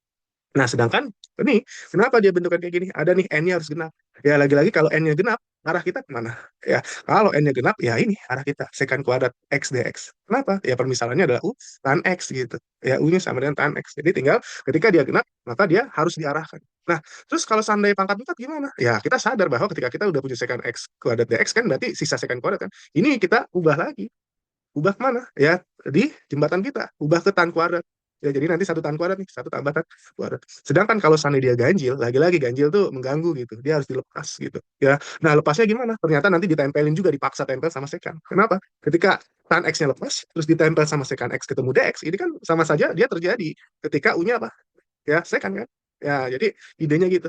Nah, sedangkan ini kenapa dia bentukan kayak gini? Ada nih n-nya harus genap. Ya, lagi-lagi kalau n-nya genap, arah kita kemana? Ya, kalau n-nya genap, ya ini arah kita, sekan kuadrat x dx. Kenapa? Ya, permisalannya adalah u tan x gitu. Ya, u-nya sama dengan tan x. Jadi tinggal ketika dia genap, maka dia harus diarahkan. Nah, terus kalau seandainya pangkat 4 gimana? Ya, kita sadar bahwa ketika kita udah punya sekan x kuadrat dx kan berarti sisa sekan kuadrat kan. Ini kita ubah lagi. Ubah kemana? Ya, di jembatan kita. Ubah ke tan kuadrat. Ya, jadi nanti satu tan kuadrat nih, satu tambah tan kuadrat. Sedangkan kalau seandainya dia ganjil, lagi-lagi ganjil tuh mengganggu gitu. Dia harus dilepas gitu. Ya, nah lepasnya gimana? Ternyata nanti ditempelin juga, dipaksa tempel sama sekan. Kenapa? Ketika tan x-nya lepas, terus ditempel sama sekan x ketemu dx, ini kan sama saja dia terjadi ketika u-nya apa? Ya, sekan kan? Ya, jadi idenya gitu,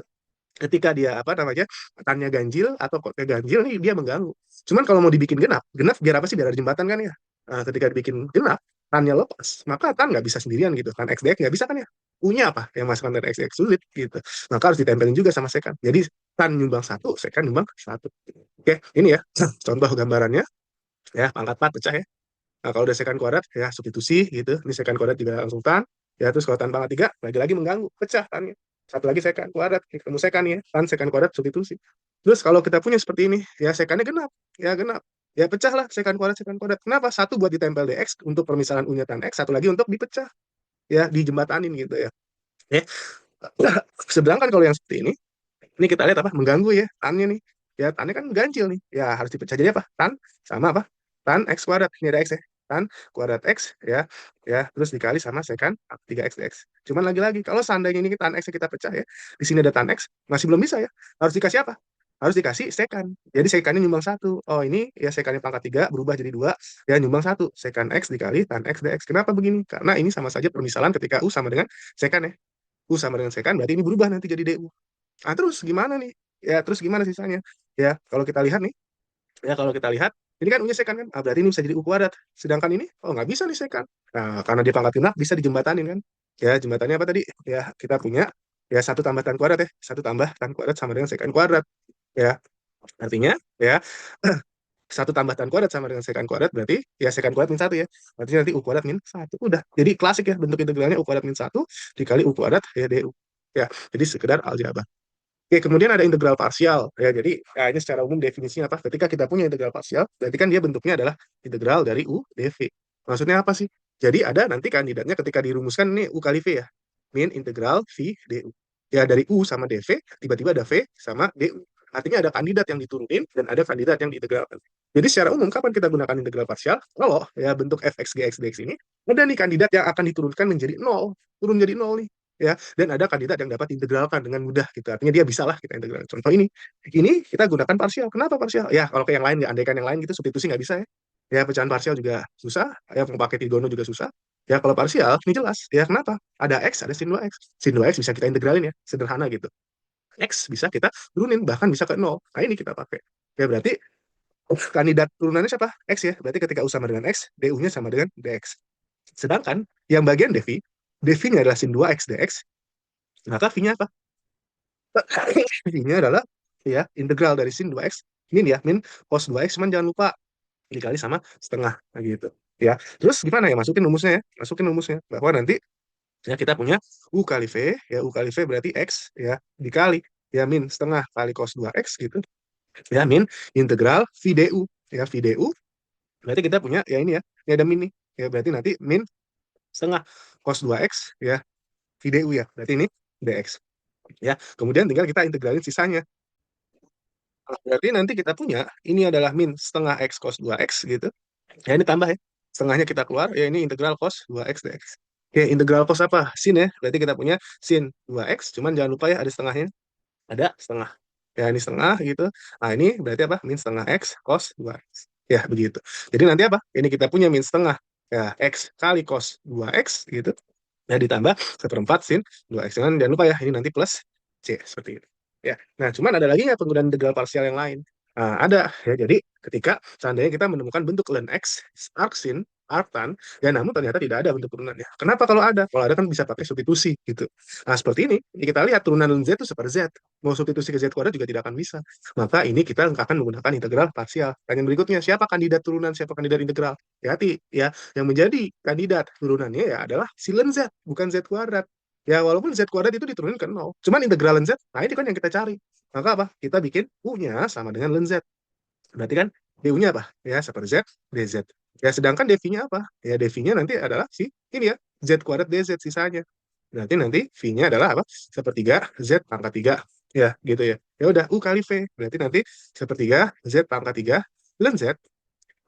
ketika dia apa namanya tannya ganjil atau kotnya ganjil nih dia mengganggu. Cuman kalau mau dibikin genap, genap biar apa sih? Biar ada jembatan kan ya. Nah, ketika dibikin genap, tannya lepas, maka tan nggak bisa sendirian gitu. Tan XDX nggak bisa kan ya. U-nya apa? Yang masukkan tan XDX sulit gitu. Maka harus ditempelin juga sama sekan. Jadi tan nyumbang satu, sekan nyumbang satu. Oke, ini ya contoh gambarannya ya, pangkat 4 pecah ya. Nah, kalau udah sekan kuadrat ya substitusi gitu. Ini sekan kuadrat juga langsung tan. Ya, terus kalau tan pangkat 3 lagi-lagi mengganggu, pecah tannya. Satu lagi sekan kuadrat, ketemu sekan ya, tan sekan kuadrat substitusi. Terus kalau kita punya seperti ini, ya sekannya genap, ya genap. Ya pecahlah sekan kuadrat, sekan kuadrat. Kenapa? Satu buat ditempel dx untuk permisalan u-nya tan x, satu lagi untuk dipecah, ya dijembatanin gitu ya. Ya. Sedangkan kalau yang seperti ini kita lihat apa? Mengganggu ya, tannya nih. Ya, tannya kan ganjil nih. Ya, harus dipecah. Jadi apa? Tan sama apa? Tan x kuadrat. Ini ada x ya. Tan kuadrat x ya. Ya, terus dikali sama sekan 3x dx. Cuman lagi-lagi kalau seandainya ini tan x kita pecah ya. Di sini ada tan x, masih belum bisa ya. Harus dikasih apa? Harus dikasih sekan. Jadi sekannya nyumbang satu. Oh, ini ya sekannya pangkat 3 berubah jadi 2. Ya, nyumbang satu. Sekan x dikali tan x dx. Kenapa begini? Karena ini sama saja permisalan ketika u sama dengan sekan ya. U sama dengan sekan berarti ini berubah nanti jadi du. Ah, terus gimana nih? Ya, terus gimana sisanya? Ya, kalau kita lihat nih, ya kalau kita lihat, ini kan U-nya sekan kan? Ah, berarti ini bisa jadi U kuadrat. Sedangkan ini, oh nggak bisa nih sekan. Nah, karena dia pangkat genap, bisa dijembatanin kan? Ya, jembatannya apa tadi? Ya, kita punya ya satu tambah tan kuadrat ya. Satu tambah tan kuadrat sama dengan sekan kuadrat. Ya, artinya ya satu tambah tan kuadrat sama dengan sekan kuadrat berarti ya sekan kuadrat min satu ya. Berarti nanti U kuadrat min satu. Udah. Jadi klasik ya bentuk integralnya U kuadrat min satu dikali U kuadrat ya DU. Ya, jadi sekedar aljabar. Oke, kemudian ada integral parsial. Ya, jadi ya, ini secara umum definisinya apa? Ketika kita punya integral parsial, berarti kan dia bentuknya adalah integral dari U dv. Maksudnya apa sih? Jadi ada nanti kandidatnya ketika dirumuskan ini U kali V ya. Min integral V du. Ya dari U sama DV, tiba-tiba ada V sama DU. Artinya ada kandidat yang diturunin dan ada kandidat yang diintegralkan. Jadi secara umum kapan kita gunakan integral parsial? Kalau ya bentuk fx, gx, dx ini ada nih kandidat yang akan diturunkan menjadi nol, turun jadi nol nih. Ya, dan ada kandidat yang dapat diintegralkan dengan mudah gitu. Artinya dia bisa lah kita integralkan. Contoh ini kita gunakan parsial. Kenapa parsial? Ya kalau ke yang lain, ya andaikan yang lain gitu substitusi nggak bisa ya. Ya pecahan parsial juga susah. Ya pakai trigono juga susah. Ya kalau parsial ini jelas. Ya kenapa? Ada x, ada sin 2x. Sin 2x bisa kita integralin ya, sederhana gitu. X bisa kita turunin bahkan bisa ke nol. Nah ini kita pakai. Ya berarti kandidat turunannya siapa? X ya. Berarti ketika U sama dengan X, DU-nya sama dengan DX. Sedangkan yang bagian DV, DV-nya adalah sin 2X dx, maka V-nya apa? V-nya adalah ya integral dari sin 2X min ya, min cos 2X, cuman jangan lupa dikali sama setengah nah gitu. Ya. Terus gimana ya? Masukin rumusnya ya. Masukin rumusnya bahwa nanti ya kita punya U kali V, ya U kali V berarti X ya dikali ya min setengah kali cos 2X gitu. Ya min integral V du. Ya V du berarti kita punya ya ini ada min nih. Ya berarti nanti min setengah cos 2X ya V du ya. Berarti ini dx. Ya, kemudian tinggal kita integralin sisanya. Berarti nanti kita punya ini adalah min setengah x cos 2x gitu. Ya ini tambah ya. Setengahnya kita keluar, ya ini integral cos 2x dx. Oke, integral cos apa? Sin ya. Berarti kita punya sin 2x, cuman jangan lupa ya ada setengahnya. Ada setengah. Ya ini setengah gitu. Nah ini berarti apa? Min setengah x cos 2x. Ya begitu. Jadi nanti apa? Ini kita punya min setengah ya x kali cos 2x gitu. Ya ditambah seperempat sin 2x. Jangan lupa ya, ini nanti plus c seperti itu. Ya. Nah, cuman ada lagi nggak penggunaan integral parsial yang lain? Nah, ada ya. Jadi ketika seandainya kita menemukan bentuk ln x, arcsin, arctan, ya namun ternyata tidak ada bentuk turunannya. Kenapa kalau ada? Kalau ada kan bisa pakai substitusi gitu. Nah, seperti ini kita lihat turunan ln z itu seperti z. Mau substitusi ke z kuadrat juga tidak akan bisa. Maka ini kita akan menggunakan integral parsial. Pertanyaan berikutnya, siapa kandidat turunan, siapa kandidat integral? Hati-hati ya. Yang menjadi kandidat turunannya ya adalah si ln z, bukan z kuadrat. Ya walaupun z kuadrat itu diturunin ke 0. Cuman integral ln z, nah ini kan yang kita cari. Maka apa? Kita bikin U-nya sama dengan ln z. Berarti kan du-nya apa? Ya seperti z dz. Ya sedangkan dv-nya apa? Ya dv-nya nanti adalah si ini ya, z kuadrat dz sisanya. Berarti nanti v-nya adalah apa? Sepertiga z pangkat 3. Ya gitu ya. Ya udah U kali V. Berarti nanti sepertiga z pangkat 3 ln z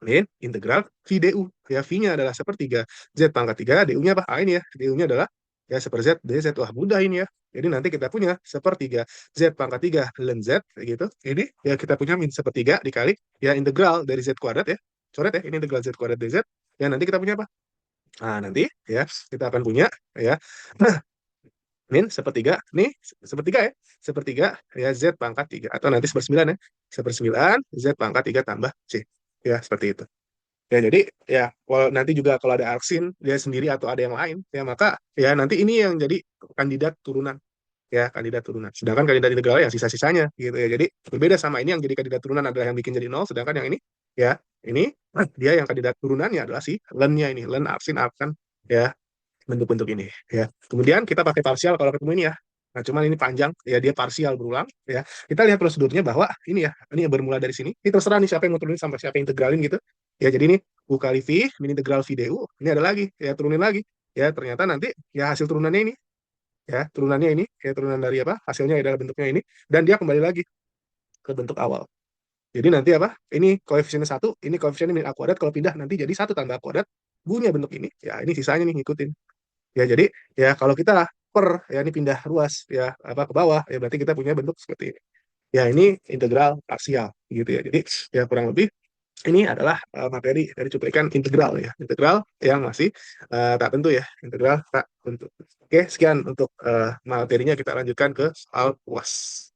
min integral V du. Ya, V-nya adalah sepertiga Z pangkat 3, DU-nya apa? Ah, ini ya, DU-nya adalah ya seper Z, DZ. Wah, mudah ini ya. Jadi nanti kita punya sepertiga Z pangkat 3 ln Z, kayak gitu. Ini ya kita punya min sepertiga dikali ya integral dari Z kuadrat ya. Coret ya, ini integral Z kuadrat DZ. Ya, nanti kita punya apa? Nah, nanti ya kita akan punya ya min sepertiga, nih sepertiga ya. Sepertiga ya Z pangkat 3. Atau nanti sepersembilan ya. Sepersembilan Z pangkat 3 tambah C. Ya, seperti itu. Ya, jadi ya kalau nanti juga kalau ada arksin dia sendiri atau ada yang lain ya maka ya nanti ini yang jadi kandidat turunan ya kandidat turunan. Sedangkan kandidat integral yang sisa-sisanya gitu ya. Jadi berbeda sama ini yang jadi kandidat turunan adalah yang bikin jadi nol sedangkan yang ini ya ini dia yang kandidat turunannya adalah si len-nya ini, len arksin arkan ya bentuk-bentuk ini ya. Kemudian kita pakai parsial kalau ketemu ini ya. Nah, cuman ini panjang ya dia parsial berulang ya. Kita lihat prosedurnya bahwa ini ya, ini bermula dari sini. Ini terserah nih siapa yang mau turunin sampai siapa yang integralin gitu. Ya jadi ini U kali V, min integral V du. Ini ada lagi ya turunin lagi. Ya ternyata nanti ya hasil turunannya ini ya, turunannya ini ya turunan dari apa? Hasilnya adalah bentuknya ini dan dia kembali lagi ke bentuk awal. Jadi nanti apa? Ini koefisiennya satu, ini koefisiennya min A kuadrat. Kalau pindah nanti jadi satu tambah A kuadrat. Bunya bentuk ini. Ya ini sisanya nih ngikutin. Ya jadi ya kalau kita per ya ini pindah ruas ya apa ke bawah ya berarti kita punya bentuk seperti ini. Ya ini integral parsial gitu ya. Jadi ya kurang lebih ini adalah materi dari cuplikan integral ya. Integral yang masih tak tentu ya. Integral tak tentu. Oke, sekian untuk materinya kita lanjutkan ke soal UAS.